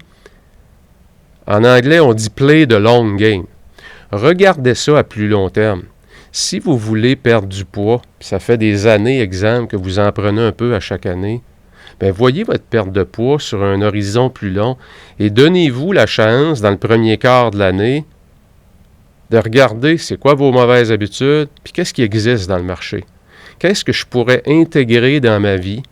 en anglais, on dit « play the long game ». Regardez ça à plus long terme. Si vous voulez perdre du poids, puis ça fait des années, exemple, que vous en prenez un peu à chaque année, bien, voyez votre perte de poids sur un horizon plus long et donnez-vous la chance, dans le premier quart de l'année, de regarder c'est quoi vos mauvaises habitudes, puis qu'est-ce qui existe dans le marché. Qu'est-ce que je pourrais intégrer dans ma vie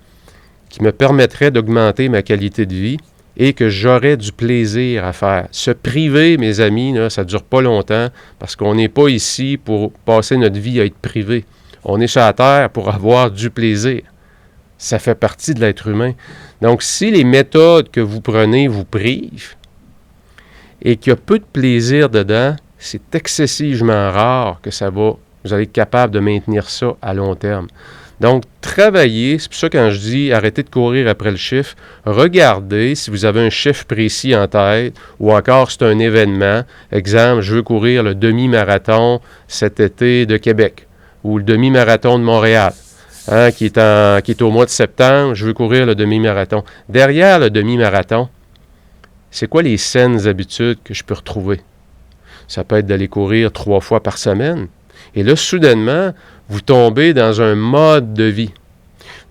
qui me permettrait d'augmenter ma qualité de vie et que j'aurais du plaisir à faire. Se priver, mes amis, là, ça ne dure pas longtemps parce qu'on n'est pas ici pour passer notre vie à être privé. On est sur la terre pour avoir du plaisir. Ça fait partie de l'être humain. Donc, si les méthodes que vous prenez vous privent et qu'il y a peu de plaisir dedans, c'est excessivement rare que vous allez être capable de maintenir ça à long terme. Donc, travaillez, c'est pour ça que quand je dis arrêtez de courir après le chiffre, regardez si vous avez un chiffre précis en tête ou encore c'est un événement. Exemple, je veux courir le demi-marathon cet été de Québec ou le demi-marathon de Montréal, qui est au mois de septembre, je veux courir le demi-marathon. Derrière le demi-marathon, c'est quoi les saines habitudes que je peux retrouver? Ça peut être d'aller courir 3 fois par semaine. Et là, soudainement, vous tombez dans un mode de vie.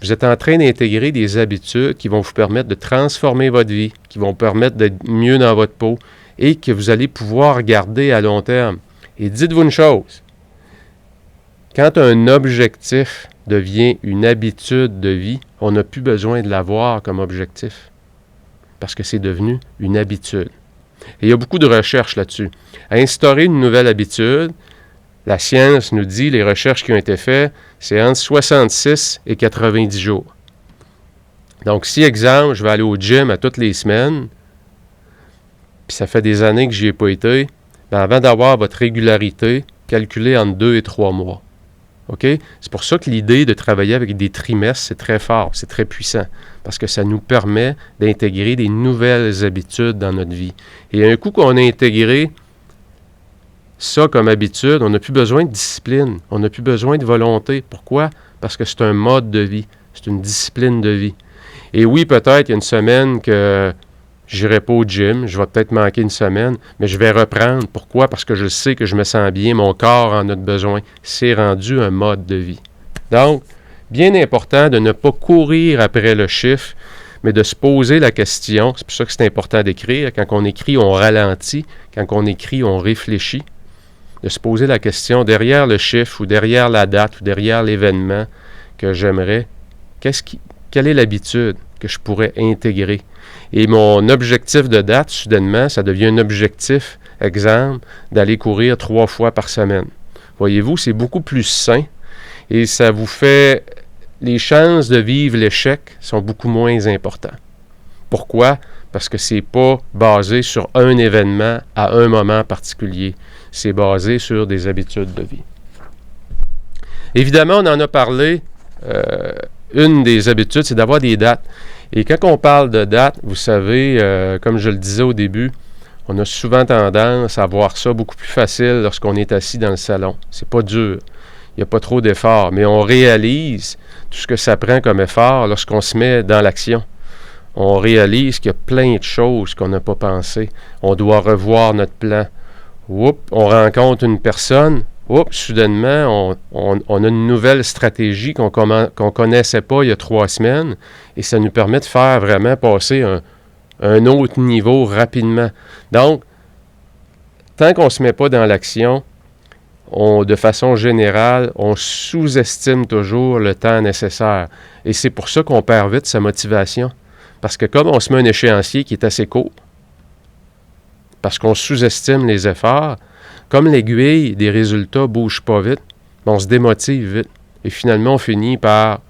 Vous êtes en train d'intégrer des habitudes qui vont vous permettre de transformer votre vie, qui vont vous permettre d'être mieux dans votre peau et que vous allez pouvoir garder à long terme. Et dites-vous une chose, quand un objectif devient une habitude de vie, on n'a plus besoin de l'avoir comme objectif parce que c'est devenu une habitude. Et il y a beaucoup de recherches là-dessus. À instaurer une nouvelle habitude, la science nous dit, les recherches qui ont été faites, c'est entre 66 et 90 jours. Donc, si, exemple, je vais aller au gym à toutes les semaines, puis ça fait des années que je n'y ai pas été, bien, avant d'avoir votre régularité, calculez entre 2 et 3 mois. OK? C'est pour ça que l'idée de travailler avec des trimestres, c'est très fort, c'est très puissant, parce que ça nous permet d'intégrer des nouvelles habitudes dans notre vie. Et un coup qu'on a intégré ça comme habitude, on n'a plus besoin de discipline, on n'a plus besoin de volonté. Pourquoi? Parce que c'est un mode de vie, c'est une discipline de vie. Et oui, peut-être il y a une semaine que je n'irai pas au gym, je vais peut-être manquer une semaine, mais je vais reprendre. Pourquoi? Parce que je sais que je me sens bien, mon corps en a besoin. C'est rendu un mode de vie. Donc, bien important de ne pas courir après le chiffre, mais de se poser la question. C'est pour ça que c'est important d'écrire. Quand on écrit, on ralentit. Quand on écrit, on réfléchit. De se poser la question, derrière le chiffre ou derrière la date ou derrière l'événement que j'aimerais, quelle est l'habitude que je pourrais intégrer? Et mon objectif de date, soudainement, ça devient un objectif, exemple, d'aller courir 3 fois par semaine. Voyez-vous, c'est beaucoup plus sain et ça vous fait... Les chances de vivre l'échec sont beaucoup moins importantes. Pourquoi? Parce que ce n'est pas basé sur un événement à un moment particulier. C'est basé sur des habitudes de vie. Évidemment, on en a parlé. Une des habitudes, c'est d'avoir des dates. Et quand on parle de dates, vous savez, comme je le disais au début, on a souvent tendance à voir ça beaucoup plus facile lorsqu'on est assis dans le salon. C'est pas dur. Il n'y a pas trop d'efforts. Mais on réalise tout ce que ça prend comme effort lorsqu'on se met dans l'action. On réalise qu'il y a plein de choses qu'on n'a pas pensé. On doit revoir notre plan. On rencontre une personne. soudainement, on a une nouvelle stratégie qu'on ne connaissait pas il y a 3 semaines et ça nous permet de faire vraiment passer un autre niveau rapidement. Donc, tant qu'on ne se met pas dans l'action, de façon générale, on sous-estime toujours le temps nécessaire. Et c'est pour ça qu'on perd vite sa motivation. Parce que comme on se met un échéancier qui est assez court, parce qu'on sous-estime les efforts, comme l'aiguille des résultats ne bouge pas vite, on se démotive vite. Et finalement, on finit par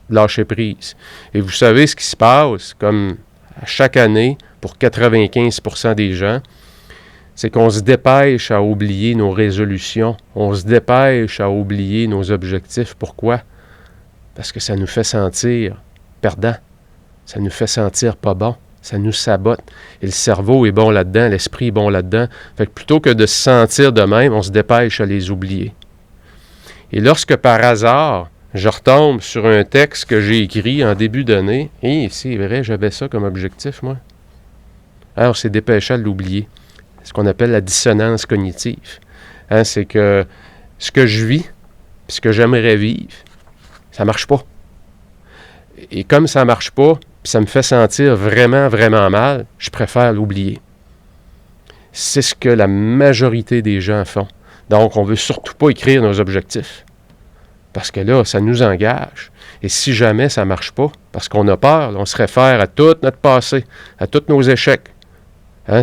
lâcher prise. Et vous savez ce qui se passe, comme à chaque année, pour 95% des gens, c'est qu'on se dépêche à oublier nos résolutions. On se dépêche à oublier nos objectifs. Pourquoi? Parce que ça nous fait sentir perdant. Ça nous fait sentir pas bon. Ça nous sabote. Et le cerveau est bon là-dedans, l'esprit est bon là-dedans. Fait que plutôt que de se sentir de même, on se dépêche à les oublier. Et lorsque par hasard, je retombe sur un texte que j'ai écrit en début d'année, et c'est vrai, j'avais ça comme objectif, moi. Alors, on s'est dépêché à l'oublier. Ce qu'on appelle la dissonance cognitive. C'est que ce que je vis, puis ce que j'aimerais vivre, ça ne marche pas. Et comme ça ne marche pas, puis ça me fait sentir vraiment, vraiment mal, je préfère l'oublier. C'est ce que la majorité des gens font. Donc, on ne veut surtout pas écrire nos objectifs. Parce que là, ça nous engage. Et si jamais ça ne marche pas, parce qu'on a peur, on se réfère à tout notre passé, à tous nos échecs.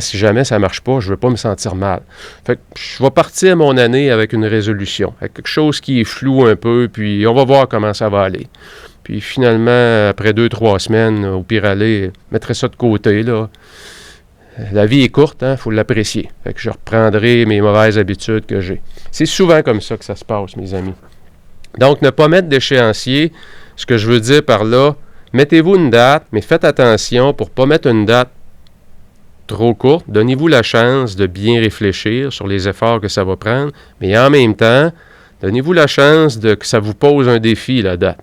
Si jamais ça ne marche pas, je ne veux pas me sentir mal. Fait que je vais partir mon année avec une résolution, avec quelque chose qui est flou un peu, puis on va voir comment ça va aller. Puis finalement, après 2-3 semaines, au pire aller, je mettrai ça de côté, là. La vie est courte, il faut l'apprécier. Fait que je reprendrai mes mauvaises habitudes que j'ai. C'est souvent comme ça que ça se passe, mes amis. Donc, ne pas mettre d'échéancier, ce que je veux dire par là, mettez-vous une date, mais faites attention pour ne pas mettre une date trop courte. Donnez-vous la chance de bien réfléchir sur les efforts que ça va prendre, mais en même temps, donnez-vous la chance que ça vous pose un défi, la date.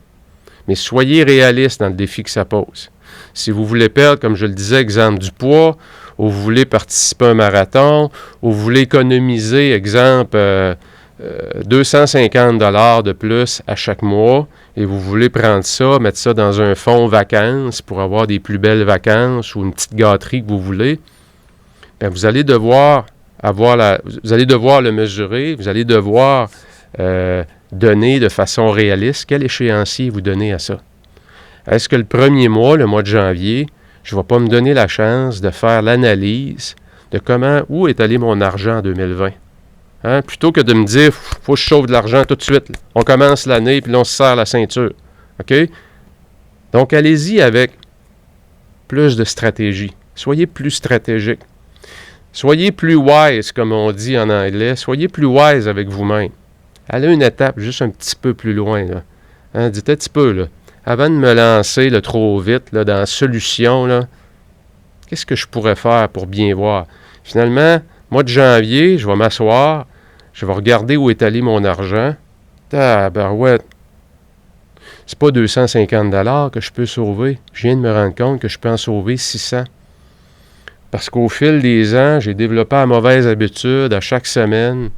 Mais soyez réaliste dans le défi que ça pose. Si vous voulez perdre, comme je le disais, exemple du poids, ou vous voulez participer à un marathon, ou vous voulez économiser, exemple, 250 $ de plus à chaque mois, et vous voulez prendre ça, mettre ça dans un fonds vacances pour avoir des plus belles vacances ou une petite gâterie que vous voulez, bien, vous allez devoir le mesurer, vous allez devoir donner de façon réaliste quel échéancier vous donnez à ça. Est-ce que le premier mois, le mois de janvier, je ne vais pas me donner la chance de faire l'analyse de où est allé mon argent en 2020? Plutôt que de me dire, faut que je sauve de l'argent tout de suite. Là. On commence l'année, puis là, on se serre la ceinture. OK? Donc, allez-y avec plus de stratégie. Soyez plus stratégique. Soyez plus wise, comme on dit en anglais. Soyez plus wise avec vous-même. Allez une étape juste un petit peu plus loin. Là. Dites un petit peu, là. Avant de me lancer là, trop vite là, dans la solution, là, qu'est-ce que je pourrais faire pour bien voir? Finalement, mois de janvier, je vais m'asseoir, je vais regarder où est allé mon argent. Tabarouette. C'est pas 250 $ que je peux sauver. Je viens de me rendre compte que je peux en sauver 600. Parce qu'au fil des ans, j'ai développé la mauvaise habitude à chaque semaine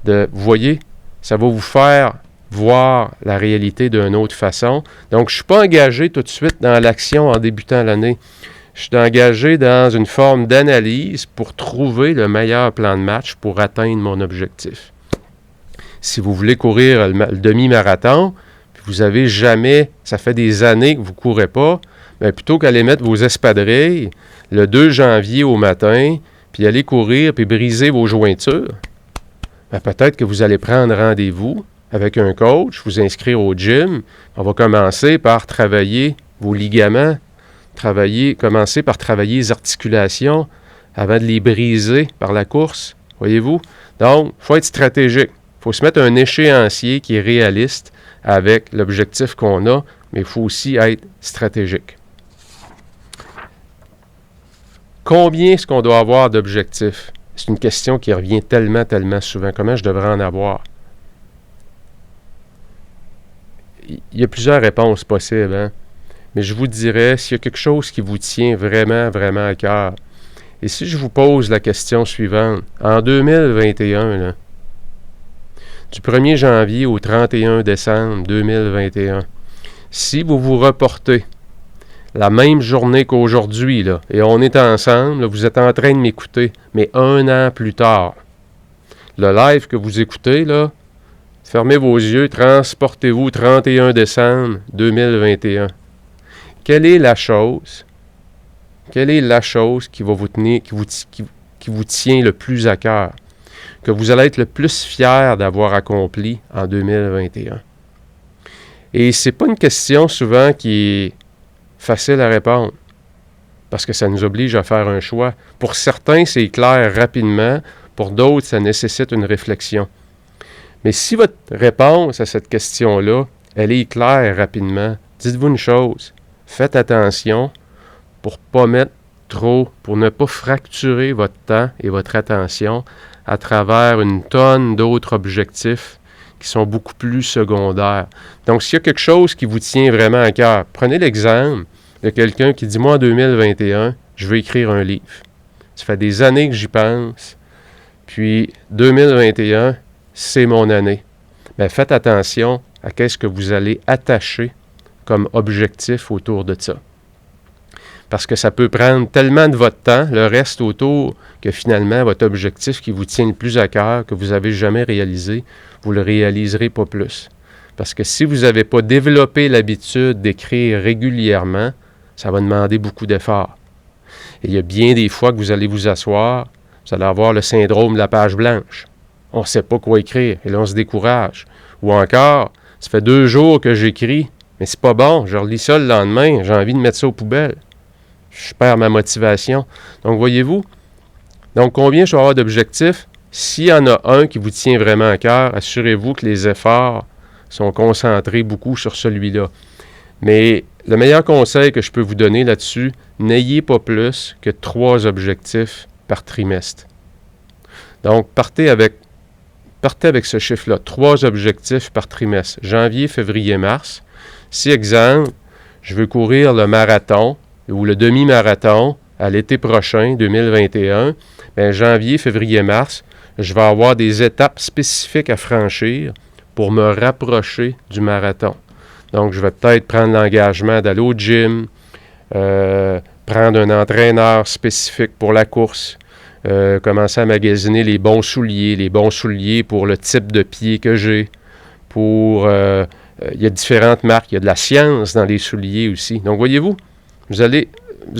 vous voyez, ça va vous faire voir la réalité d'une autre façon. Donc, je ne suis pas engagé tout de suite dans l'action en débutant l'année. Je suis engagé dans une forme d'analyse pour trouver le meilleur plan de match pour atteindre mon objectif. Si vous voulez courir le demi-marathon, puis vous avez jamais, ça fait des années que vous ne courez pas, bien, plutôt qu'aller mettre vos espadrilles le 2 janvier au matin, puis aller courir, puis briser vos jointures, bien, peut-être que vous allez prendre rendez-vous avec un coach, vous inscrire au gym. On va commencer par travailler vos ligaments, commencer par travailler les articulations avant de les briser par la course. Voyez-vous? Donc, il faut être stratégique. Il faut se mettre un échéancier qui est réaliste avec l'objectif qu'on a, mais il faut aussi être stratégique. Combien est-ce qu'on doit avoir d'objectifs? C'est une question qui revient tellement, tellement souvent. Comment je devrais en avoir? Il y a plusieurs réponses possibles, hein? Mais je vous dirais, s'il y a quelque chose qui vous tient vraiment, vraiment à cœur, et si je vous pose la question suivante, en 2021, là, du 1er janvier au 31 décembre 2021, si vous vous reportez la même journée qu'aujourd'hui, là, et on est ensemble, là, vous êtes en train de m'écouter, mais 1 an plus tard, le live que vous écoutez, là, fermez vos yeux, transportez-vous 31 décembre 2021. Quelle est la chose qui va vous tenir, qui vous tient le plus à cœur, que vous allez être le plus fier d'avoir accompli en 2021? Et c'est pas une question souvent qui est facile à répondre, parce que ça nous oblige à faire un choix. Pour certains, c'est clair rapidement, pour d'autres, ça nécessite une réflexion. Mais si votre réponse à cette question-là, elle est claire rapidement, dites-vous une chose, faites attention pour ne pas fracturer votre temps et votre attention à travers une tonne d'autres objectifs qui sont beaucoup plus secondaires. Donc, s'il y a quelque chose qui vous tient vraiment à cœur, prenez l'exemple de quelqu'un qui dit « Moi, en 2021, je veux écrire un livre. Ça fait des années que j'y pense, puis 2021, c'est mon année. » Mais faites attention à ce que vous allez attacher comme objectif autour de ça. Parce que ça peut prendre tellement de votre temps, le reste autour, que finalement, votre objectif qui vous tient le plus à cœur, que vous n'avez jamais réalisé, vous ne le réaliserez pas plus. Parce que si vous n'avez pas développé l'habitude d'écrire régulièrement, ça va demander beaucoup d'efforts. Et il y a bien des fois que vous allez vous asseoir, vous allez avoir le syndrome de la page blanche. On ne sait pas quoi écrire, et là on se décourage. Ou encore, ça fait 2 jours que j'écris, mais c'est pas bon, je relis ça le lendemain, j'ai envie de mettre ça aux poubelles. Je perds ma motivation. Donc, voyez-vous, combien je vais avoir d'objectifs? S'il y en a un qui vous tient vraiment à cœur, assurez-vous que les efforts sont concentrés beaucoup sur celui-là. Mais le meilleur conseil que je peux vous donner là-dessus, n'ayez pas plus que 3 objectifs par trimestre. Donc, partez avec ce chiffre-là, 3 objectifs par trimestre, janvier, février, mars. Si, exemple, je veux courir le marathon ou le demi-marathon à l'été prochain, 2021, bien, janvier, février, mars, je vais avoir des étapes spécifiques à franchir pour me rapprocher du marathon. Donc, je vais peut-être prendre l'engagement d'aller au gym, prendre un entraîneur spécifique pour la course, commencer à magasiner les bons souliers pour le type de pied que j'ai, il y a différentes marques, il y a de la science dans les souliers aussi. Donc, voyez-vous, vous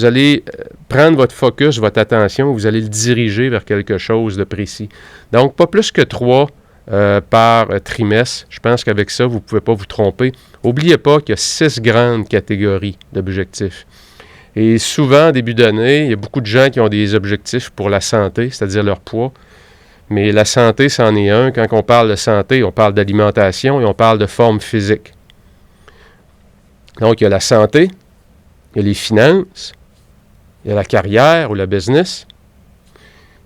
allez prendre votre focus, votre attention, vous allez le diriger vers quelque chose de précis. Donc, pas plus que 3 par trimestre. Je pense qu'avec ça, vous ne pouvez pas vous tromper. N'oubliez pas qu'il y a 6 grandes catégories d'objectifs. Et souvent, en début d'année, il y a beaucoup de gens qui ont des objectifs pour la santé, c'est-à-dire leur poids. Mais la santé, c'en est un. Quand on parle de santé, on parle d'alimentation et on parle de forme physique. Donc, il y a la santé, il y a les finances, il y a la carrière ou le business,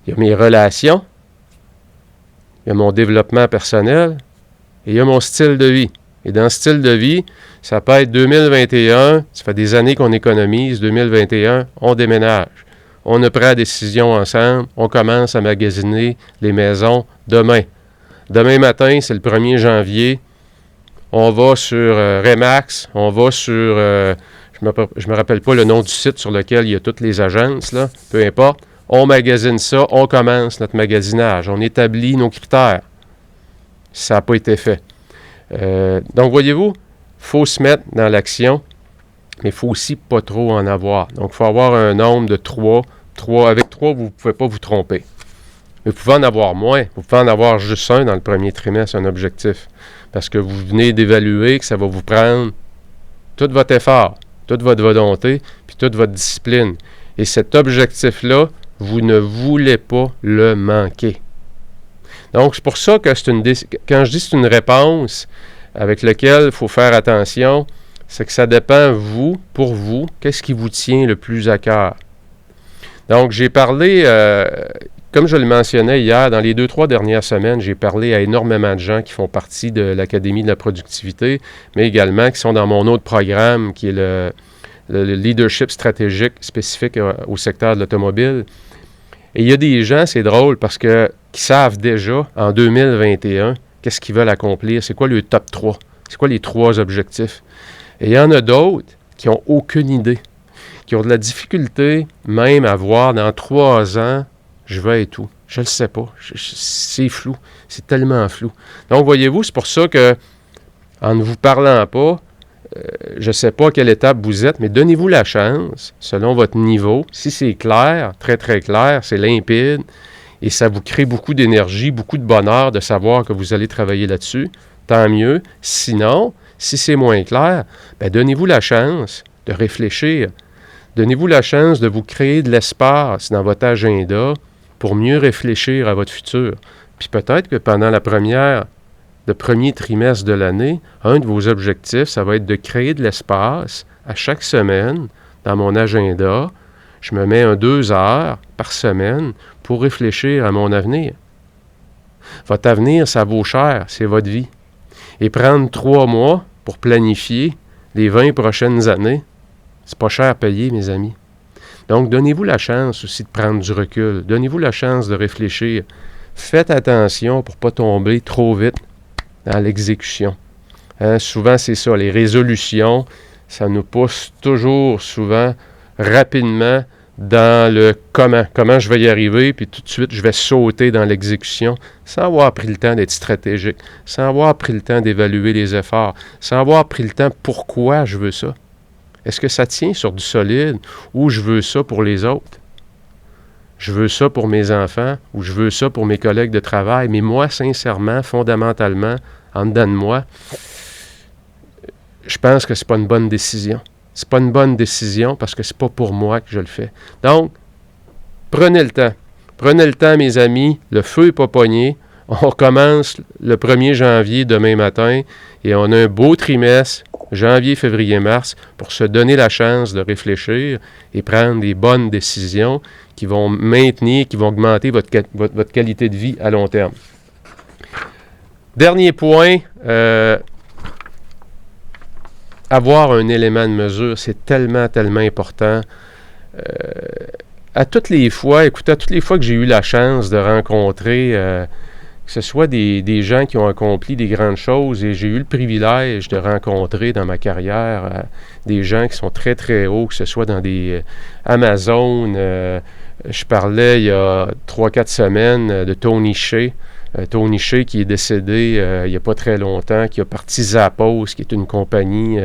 il y a mes relations, il y a mon développement personnel et il y a mon style de vie. Et dans le style de vie, ça peut être 2021, ça fait des années qu'on économise, 2021, on déménage. On a pris la décision ensemble, on commence à magasiner les maisons demain. Demain matin, c'est le 1er janvier, on va sur Remax, on va sur... je me rappelle pas le nom du site sur lequel il y a toutes les agences, là, peu importe. On magasine ça, on commence notre magasinage, on établit nos critères. Ça n'a pas été fait. Donc, voyez-vous, il faut se mettre dans l'action, mais il faut aussi pas trop en avoir. Donc, il faut avoir un nombre de 3. Avec 3, vous ne pouvez pas vous tromper. Mais vous pouvez en avoir moins. Vous pouvez en avoir juste un dans le premier trimestre, un objectif. Parce que vous venez d'évaluer que ça va vous prendre tout votre effort, toute votre volonté, puis toute votre discipline. Et cet objectif-là, vous ne voulez pas le manquer. Donc, c'est pour ça que quand je dis que c'est une réponse avec laquelle il faut faire attention, c'est que ça dépend, pour vous, qu'est-ce qui vous tient le plus à cœur. Donc, j'ai parlé, comme je le mentionnais hier, dans les 2-3 dernières semaines, j'ai parlé à énormément de gens qui font partie de l'Académie de la productivité, mais également qui sont dans mon autre programme, qui est le leadership stratégique spécifique au secteur de l'automobile. Et il y a des gens, c'est drôle, parce que qui savent déjà, en 2021, qu'est-ce qu'ils veulent accomplir, c'est quoi le top 3, c'est quoi les 3 objectifs. Et il y en a d'autres qui n'ont aucune idée, qui ont de la difficulté même à voir dans 3 ans, je vais être où. Je ne le sais pas. C'est flou. C'est tellement flou. Donc, voyez-vous, c'est pour ça que, en ne vous parlant pas, je ne sais pas à quelle étape vous êtes, mais donnez-vous la chance, selon votre niveau. Si c'est clair, très, très clair, c'est limpide, et ça vous crée beaucoup d'énergie, beaucoup de bonheur de savoir que vous allez travailler là-dessus, tant mieux. Sinon, si c'est moins clair, bien, donnez-vous la chance de réfléchir. Donnez-vous la chance de vous créer de l'espace dans votre agenda pour mieux réfléchir à votre futur. Puis peut-être que pendant le premier trimestre de l'année, un de vos objectifs, ça va être de créer de l'espace à chaque semaine dans mon agenda. Je me mets 2 heures par semaine pour réfléchir à mon avenir. Votre avenir, ça vaut cher, c'est votre vie. Et prendre 3 mois pour planifier les 20 prochaines années, c'est pas cher à payer, mes amis. Donc, donnez-vous la chance aussi de prendre du recul. Donnez-vous la chance de réfléchir. Faites attention pour ne pas tomber trop vite dans l'exécution. Souvent, c'est ça. Les résolutions, ça nous pousse toujours, souvent, rapidement dans le comment. Comment je vais y arriver, puis tout de suite, je vais sauter dans l'exécution sans avoir pris le temps d'être stratégique, sans avoir pris le temps d'évaluer les efforts, sans avoir pris le temps pourquoi je veux ça. Est-ce que ça tient sur du solide ou je veux ça pour les autres? Je veux ça pour mes enfants ou je veux ça pour mes collègues de travail. Mais moi, sincèrement, fondamentalement, en dedans de moi, je pense que c'est pas une bonne décision. C'est pas une bonne décision parce que c'est pas pour moi que je le fais. Donc, prenez le temps. Prenez le temps, mes amis. Le feu n'est pas pogné. On commence le 1er janvier demain matin et on a un beau trimestre, janvier, février, mars, pour se donner la chance de réfléchir et prendre des bonnes décisions qui vont maintenir, qui vont augmenter votre qualité de vie à long terme. Dernier point, avoir un élément de mesure, c'est tellement, tellement important. À toutes les fois que j'ai eu la chance de rencontrer que ce soit des gens qui ont accompli des grandes choses, et j'ai eu le privilège de rencontrer dans ma carrière des gens qui sont très, très hauts, que ce soit dans des Amazon. Je parlais il y a 3-4 semaines de Tony Hsieh. Tony Hsieh qui est décédé il n'y a pas très longtemps, qui a parti Zappos, qui est une compagnie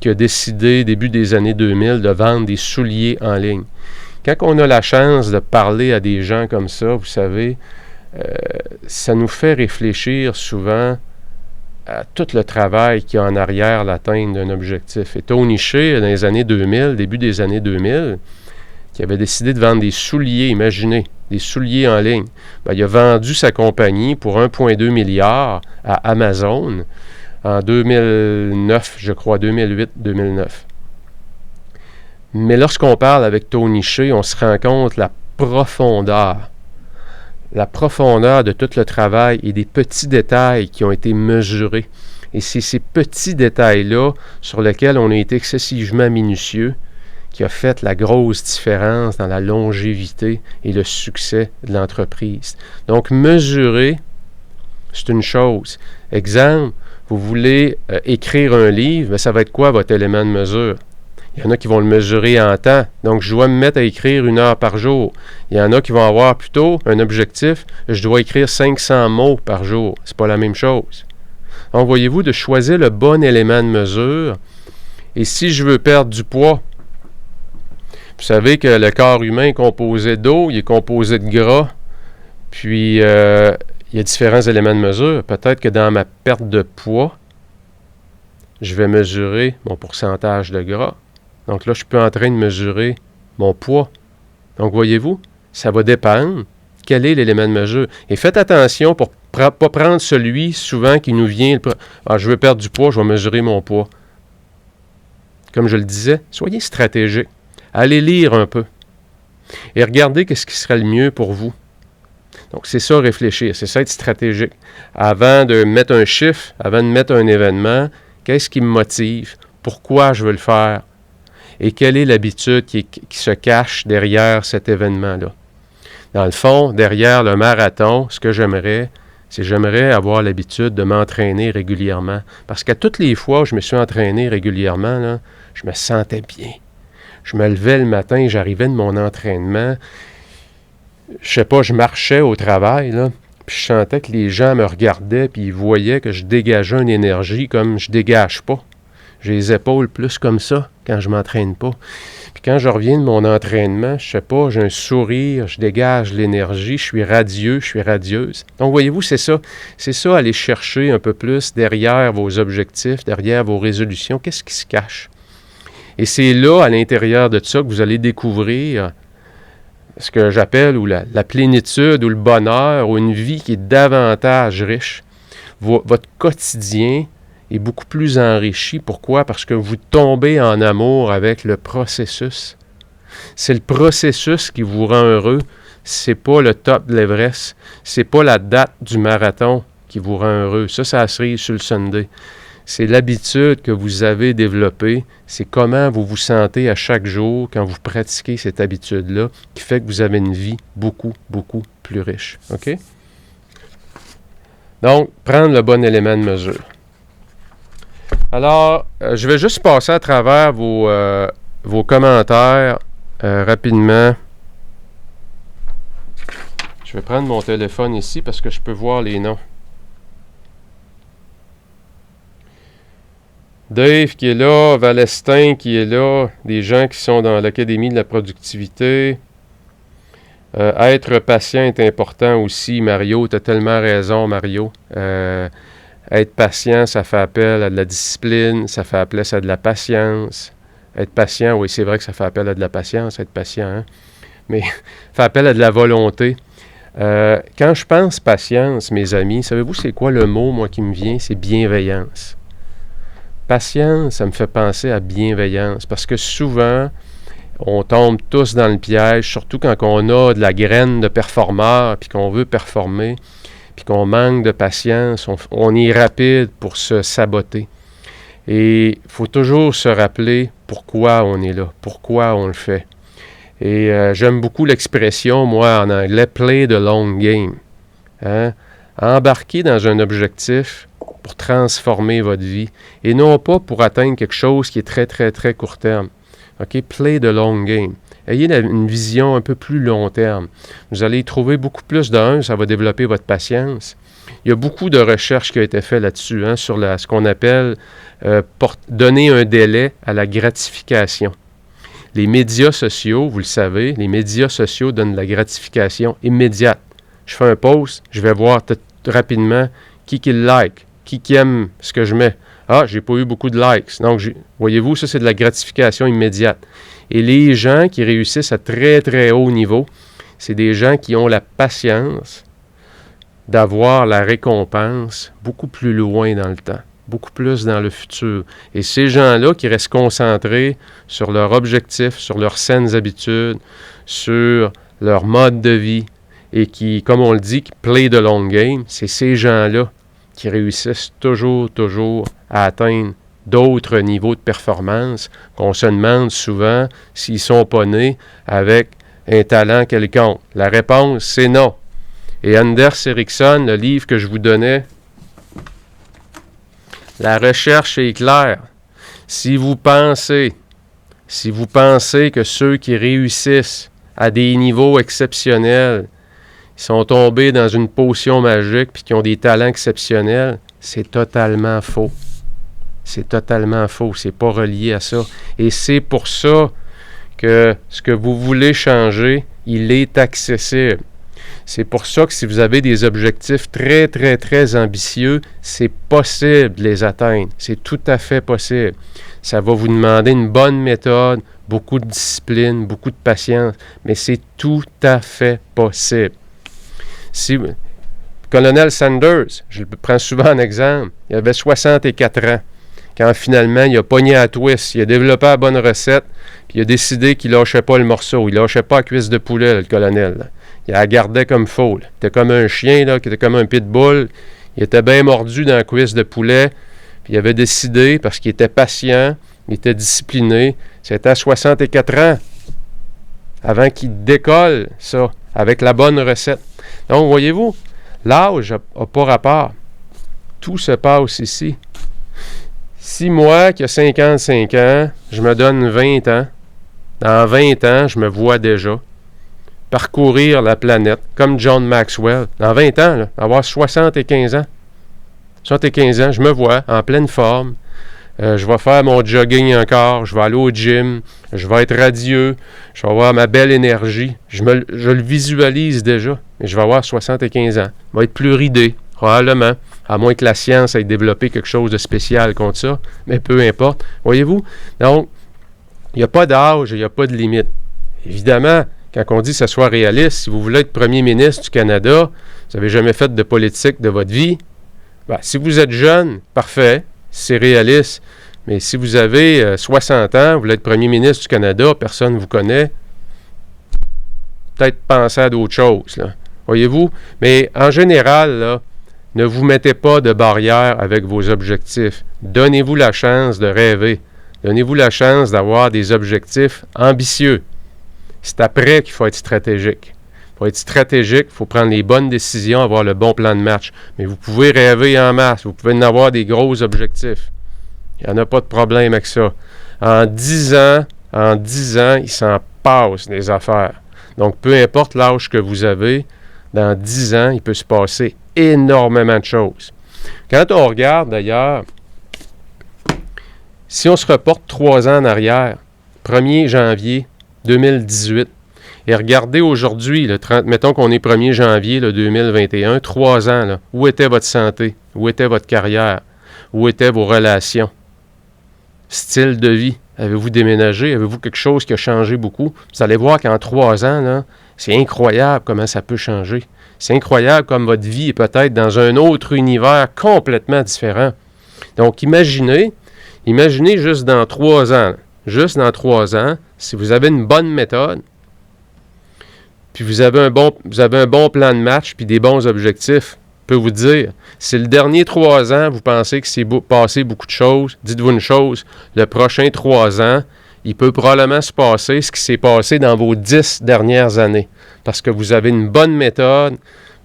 qui a décidé, début des années 2000, de vendre des souliers en ligne. Quand on a la chance de parler à des gens comme ça, vous savez, ça nous fait réfléchir souvent à tout le travail qu'il y a en arrière l'atteinte d'un objectif. Et Tony Hsieh, dans les années 2000, début des années 2000, qui avait décidé de vendre des souliers, imaginez, des souliers en ligne. Bien, il a vendu sa compagnie pour 1,2 milliard à Amazon en 2009, je crois, 2008-2009. Mais lorsqu'on parle avec Tony Hsieh, on se rend compte la profondeur de tout le travail et des petits détails qui ont été mesurés. Et c'est ces petits détails-là sur lesquels on a été excessivement minutieux qui a fait la grosse différence dans la longévité et le succès de l'entreprise. Donc, mesurer, c'est une chose. Exemple, vous voulez écrire un livre, mais ça va être quoi votre élément de mesure? Il y en a qui vont le mesurer en temps. Donc, je dois me mettre à écrire 1 heure par jour. Il y en a qui vont avoir plutôt un objectif, je dois écrire 500 mots par jour. C'est pas la même chose. Donc, voyez-vous, de choisir le bon élément de mesure. Et si je veux perdre du poids, vous savez que le corps humain est composé d'eau, il est composé de gras, puis il y a différents éléments de mesure. Peut-être que dans ma perte de poids, je vais mesurer mon pourcentage de gras. Donc là, je suis en train de mesurer mon poids. Donc, voyez-vous, ça va dépendre quel est l'élément de mesure. Et faites attention pour ne pas prendre celui souvent qui nous vient. Je veux perdre du poids, je vais mesurer mon poids. Comme je le disais, soyez stratégique. Allez lire un peu. Et regardez qu'est-ce qui serait le mieux pour vous. Donc, c'est ça, réfléchir. C'est ça, être stratégique. Avant de mettre un chiffre, avant de mettre un événement, qu'est-ce qui me motive? Pourquoi je veux le faire? Et quelle est l'habitude qui se cache derrière cet événement-là? Dans le fond, derrière le marathon, ce que j'aimerais, c'est que j'aimerais avoir l'habitude de m'entraîner régulièrement. Parce qu'à toutes les fois où je me suis entraîné régulièrement, là, je me sentais bien. Je me levais le matin, j'arrivais de mon entraînement. Je sais pas, je marchais au travail, là, puis je sentais que les gens me regardaient, puis ils voyaient que je dégageais une énergie comme je dégage pas. J'ai les épaules plus comme ça quand je m'entraîne pas. Puis quand je reviens de mon entraînement, je sais pas, j'ai un sourire, je dégage l'énergie, je suis radieux, je suis radieuse. Donc voyez-vous, c'est ça. C'est ça, aller chercher un peu plus derrière vos objectifs, derrière vos résolutions. Qu'est-ce qui se cache? Et c'est là, à l'intérieur de ça, que vous allez découvrir ce que j'appelle ou la plénitude ou le bonheur ou une vie qui est davantage riche. Votre quotidien est beaucoup plus enrichi. Pourquoi? Parce que vous tombez en amour avec le processus. C'est le processus qui vous rend heureux. C'est pas le top de l'Everest. C'est pas la date du marathon qui vous rend heureux. Ça se sur le Sunday. C'est l'habitude que vous avez développée. C'est comment vous vous sentez à chaque jour quand vous pratiquez cette habitude-là qui fait que vous avez une vie beaucoup, beaucoup plus riche. OK? Donc, prendre le bon élément de mesure. Alors, je vais juste passer à travers vos commentaires rapidement. Je vais prendre mon téléphone ici parce que je peux voir les noms. Dave qui est là, Valestin qui est là, des gens qui sont dans l'Académie de la productivité. Être patient est important aussi, Mario. Tu as tellement raison, Mario. Être patient, ça fait appel à de la discipline, ça fait appel à de la patience. Être patient, oui, c'est vrai que ça fait appel à de la patience, être patient, hein? Mais ça fait appel à de la volonté. Quand je pense patience, mes amis, savez-vous c'est quoi le mot, moi, qui me vient? C'est bienveillance. Patience, ça me fait penser à bienveillance, parce que souvent, on tombe tous dans le piège, surtout quand on a de la graine de performeur, puis qu'on veut performer, puis qu'on manque de patience, on est rapide pour se saboter. Et il faut toujours se rappeler pourquoi on est là, pourquoi on le fait. Et j'aime beaucoup l'expression, moi, en anglais, « play the long game ». Hein? Embarquer dans un objectif pour transformer votre vie et non pas pour atteindre quelque chose qui est très, très, très court terme. OK? Play the long game. Ayez une vision un peu plus long terme. Vous allez y trouver beaucoup plus ça va développer votre patience. Il y a beaucoup de recherches qui ont été faites là-dessus, hein, sur ce qu'on appelle donner un délai à la gratification. Les médias sociaux, vous le savez, les médias sociaux donnent de la gratification immédiate. Je fais un post, je vais voir rapidement qui le like, qui aime ce que je mets. Ah, j'ai pas eu beaucoup de likes. Donc, voyez-vous, ça, c'est de la gratification immédiate. Et les gens qui réussissent à très, très haut niveau, c'est des gens qui ont la patience d'avoir la récompense beaucoup plus loin dans le temps, beaucoup plus dans le futur. Et ces gens-là qui restent concentrés sur leur objectif, sur leurs saines habitudes, sur leur mode de vie, et qui, comme on le dit, qui play the long game, c'est ces gens-là qui réussissent toujours à atteindre d'autres niveaux de performance qu'on se demande souvent s'ils ne sont pas nés avec un talent quelconque. La réponse, c'est non. Et Anders Ericsson, le livre que je vous donnais, la recherche est claire. Si vous pensez que ceux qui réussissent à des niveaux exceptionnels, ils sont tombés dans une potion magique puis qui ont des talents exceptionnels, c'est totalement faux. C'est totalement faux. C'est pas relié à ça. Et c'est pour ça que ce que vous voulez changer, il est accessible. C'est pour ça que si vous avez des objectifs très, très, très ambitieux, c'est possible de les atteindre. C'est tout à fait possible. Ça va vous demander une bonne méthode, beaucoup de discipline, beaucoup de patience, mais c'est tout à fait possible. Colonel Sanders, je le prends souvent en exemple, il avait 64 ans. Quand finalement, il a pogné à twist, il a développé la bonne recette, puis il a décidé qu'il ne lâchait pas le morceau. Il ne lâchait pas la cuisse de poulet, le colonel. Là. Il la gardait comme faux. Là. Il était comme un chien, là, qui était comme un pitbull. Il était bien mordu dans la cuisse de poulet. Puis il avait décidé, parce qu'il était patient, il était discipliné. C'était à 64 ans, avant qu'il décolle ça, avec la bonne recette. Donc, voyez-vous, L'âge n'a pas rapport. Tout se passe ici. Si moi, qui a 55 ans, je me donne 20 ans, dans 20 ans, je me vois déjà parcourir la planète, comme John Maxwell. Dans 20 ans, là, avoir 75 ans. 75 ans, je me vois en pleine forme. Je vais faire mon jogging encore, je vais aller au gym, je vais être radieux, je vais avoir ma belle énergie. Je le visualise déjà, mais je vais avoir 75 ans. Je vais être plus ridé, probablement, à moins que la science ait développé quelque chose de spécial contre ça, mais peu importe. Voyez-vous? Donc, il n'y a pas d'âge, il n'y a pas de limite. Évidemment, quand on dit que ça soit réaliste, si vous voulez être premier ministre du Canada, vous n'avez jamais fait de politique de votre vie, ben, si vous êtes jeune, parfait, c'est réaliste. Mais si vous avez 60 ans, vous voulez être premier ministre du Canada, personne ne vous connaît, peut-être penser à d'autres choses, là. Voyez-vous? Mais en général, là, ne vous mettez pas de barrière avec vos objectifs. Donnez-vous la chance de rêver. Donnez-vous la chance d'avoir des objectifs ambitieux. C'est après qu'il faut être stratégique. Il faut être stratégique, il faut prendre les bonnes décisions, avoir le bon plan de match. Mais vous pouvez rêver en masse, vous pouvez en avoir des gros objectifs. Il n'y en a pas de problème avec ça. En 10 ans, il s'en passe des affaires. Donc, peu importe l'âge que vous avez, dans 10 ans, il peut se passer énormément de choses. Quand on regarde, d'ailleurs, si on se reporte 3 ans en arrière, 1er janvier 2018, et regardez aujourd'hui, mettons qu'on est 1er janvier 2021, 3 ans, là, où était votre santé? Où était votre carrière? Où étaient vos relations? Style de vie? Avez-vous déménagé? Avez-vous quelque chose qui a changé beaucoup? Vous allez voir qu'en 3 ans, là, c'est incroyable comment ça peut changer. C'est incroyable comme votre vie est peut-être dans un autre univers complètement différent. Donc, imaginez juste dans 3 ans, si vous avez une bonne méthode, puis vous avez un bon plan de match, puis des bons objectifs, je peux vous dire, si le dernier 3 ans, vous pensez que c'est passé beaucoup de choses, dites-vous une chose, le prochain 3 ans, il peut probablement se passer ce qui s'est passé dans vos 10 dernières années. Parce que vous avez une bonne méthode,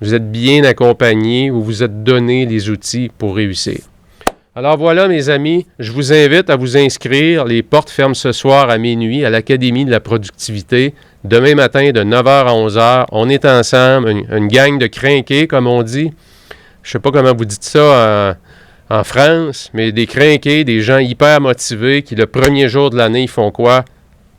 vous êtes bien accompagné, vous vous êtes donné les outils pour réussir. Alors voilà, mes amis, je vous invite à vous inscrire. Les portes ferment ce soir à minuit à l'Académie de la productivité. Demain matin, de 9h à 11h, on est ensemble, une gang de crinqués, comme on dit. Je ne sais pas comment vous dites ça en France, mais des crinqués, des gens hyper motivés qui, le premier jour de l'année, ils font quoi?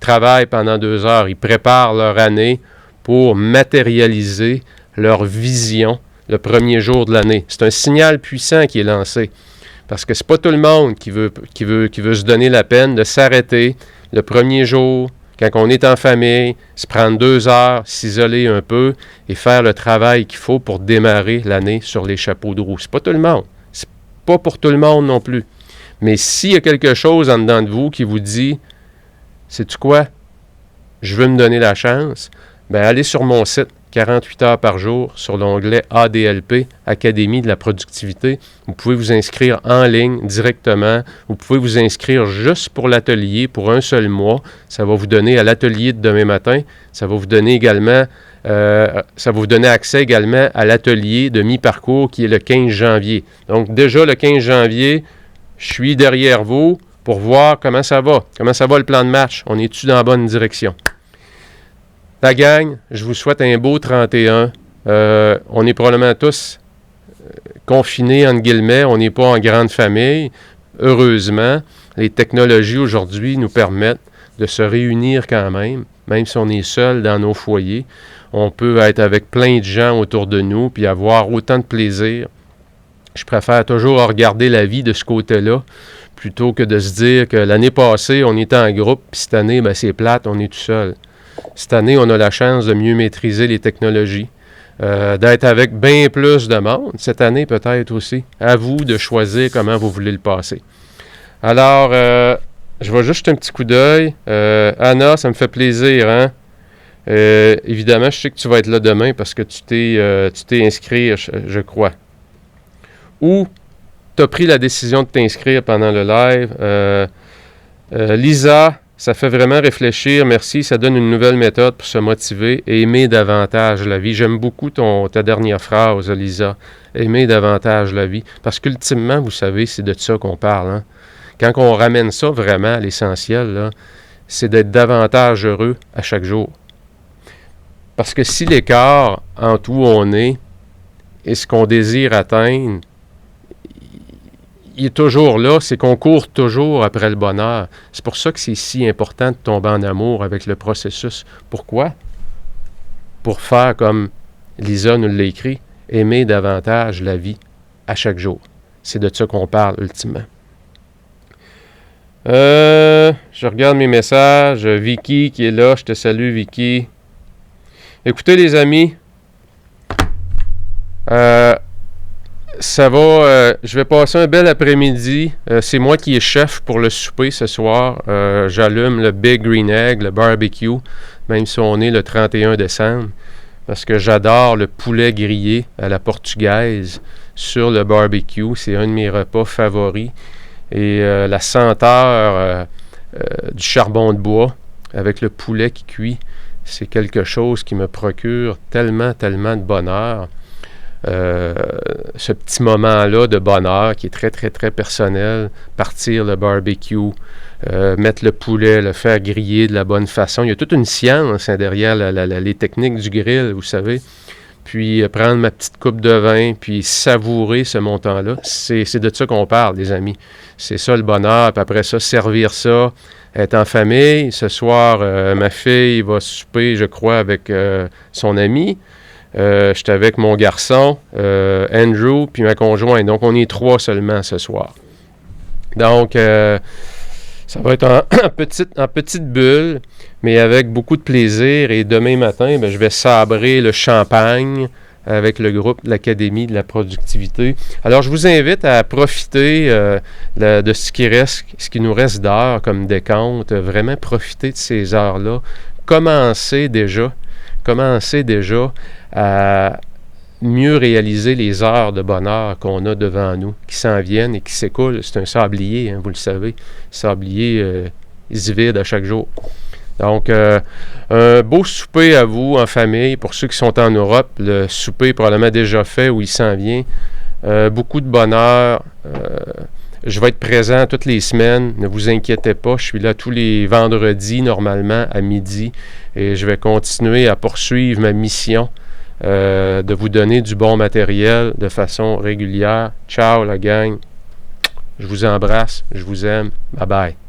Travaillent pendant 2 heures. Ils préparent leur année pour matérialiser leur vision le premier jour de l'année. C'est un signal puissant qui est lancé. Parce que c'est pas tout le monde qui veut se donner la peine de s'arrêter le premier jour, quand on est en famille, se prendre 2 heures, s'isoler un peu et faire le travail qu'il faut pour démarrer l'année sur les chapeaux de roue. C'est pas tout le monde. C'est pas pour tout le monde non plus. Mais s'il y a quelque chose en dedans de vous qui vous dit « Sais-tu quoi? Je veux me donner la chance », bien allez sur mon site 48 heures par jour sur l'onglet ADLP, Académie de la productivité. Vous pouvez vous inscrire en ligne directement. Vous pouvez vous inscrire juste pour l'atelier pour un seul mois. Ça va vous donner à l'atelier de demain matin. Ça va vous donner également, accès également à l'atelier de mi-parcours qui est le 15 janvier. Donc déjà le 15 janvier, je suis derrière vous pour voir comment ça va. Comment ça va le plan de match. On est-tu dans la bonne direction? La gang, je vous souhaite un beau 31. On est probablement tous confinés, entre guillemets. On n'est pas en grande famille. Heureusement, les technologies aujourd'hui nous permettent de se réunir quand même si on est seul dans nos foyers. On peut être avec plein de gens autour de nous puis avoir autant de plaisir. Je préfère toujours regarder la vie de ce côté-là plutôt que de se dire que l'année passée, on était en groupe puis cette année, ben, c'est plate, on est tout seul. Cette année, on a la chance de mieux maîtriser les technologies, d'être avec bien plus de monde. Cette année, peut-être aussi. À vous de choisir comment vous voulez le passer. Alors, je vais juste un petit coup d'œil. Anna, ça me fait plaisir, hein? Évidemment, je sais que tu vas être là demain parce que tu t'es inscrit, je crois. Ou tu as pris la décision de t'inscrire pendant le live. Lisa, Ça fait vraiment réfléchir. Merci. Ça donne une nouvelle méthode pour se motiver et aimer davantage la vie. J'aime beaucoup ta dernière phrase, Lisa. Aimer davantage la vie. Parce qu'ultimement, vous savez, c'est de ça qu'on parle. Hein? Quand on ramène ça vraiment à l'essentiel, là, c'est d'être davantage heureux à chaque jour. Parce que si l'écart entre où on est et ce qu'on désire atteindre, il est toujours là, c'est qu'on court toujours après le bonheur. C'est pour ça que c'est si important de tomber en amour avec le processus. Pourquoi? Pour faire comme Lisa nous l'a écrit, aimer davantage la vie à chaque jour. C'est de ça qu'on parle ultimement. Je regarde mes messages. Vicky qui est là, je te salue Vicky. Écoutez les amis, ça va, je vais passer un bel après-midi. C'est moi qui est chef pour le souper ce soir. J'allume le Big Green Egg, le barbecue, même si on est le 31 décembre, parce que j'adore le poulet grillé à la portugaise sur le barbecue. C'est un de mes repas favoris. Et la senteur du charbon de bois avec le poulet qui cuit, c'est quelque chose qui me procure tellement, tellement de bonheur. Ce petit moment-là de bonheur qui est très, très, très personnel, partir le barbecue, mettre le poulet, le faire griller de la bonne façon. Il y a toute une science hein, derrière les techniques du grill, vous savez. Puis prendre ma petite coupe de vin, puis savourer ce montant-là. C'est de ça qu'on parle, les amis. C'est ça le bonheur. Puis après ça, servir ça, être en famille. Ce soir, ma fille va souper, je crois, avec son ami. J'étais avec mon garçon, Andrew, puis ma conjointe. Donc, on est 3 seulement ce soir. Donc, ça va être en petite bulle, mais avec beaucoup de plaisir. Et demain matin, je vais sabrer le champagne avec le groupe de l'Académie de la productivité. Alors, je vous invite à profiter de ce qui reste, ce qui nous reste d'heures comme décompte. Vraiment profiter de ces heures-là. Commencez déjà à mieux réaliser les heures de bonheur qu'on a devant nous, qui s'en viennent et qui s'écoulent. C'est un sablier, hein, vous le savez. Le sablier, il se vide à chaque jour. Donc, un beau souper à vous en famille. Pour ceux qui sont en Europe, le souper est probablement déjà fait ou il s'en vient. Beaucoup de bonheur. Je vais être présent toutes les semaines. Ne vous inquiétez pas. Je suis là tous les vendredis, normalement, à midi. Et je vais continuer à poursuivre ma mission de vous donner du bon matériel de façon régulière. Ciao, la gang. Je vous embrasse. Je vous aime. Bye bye.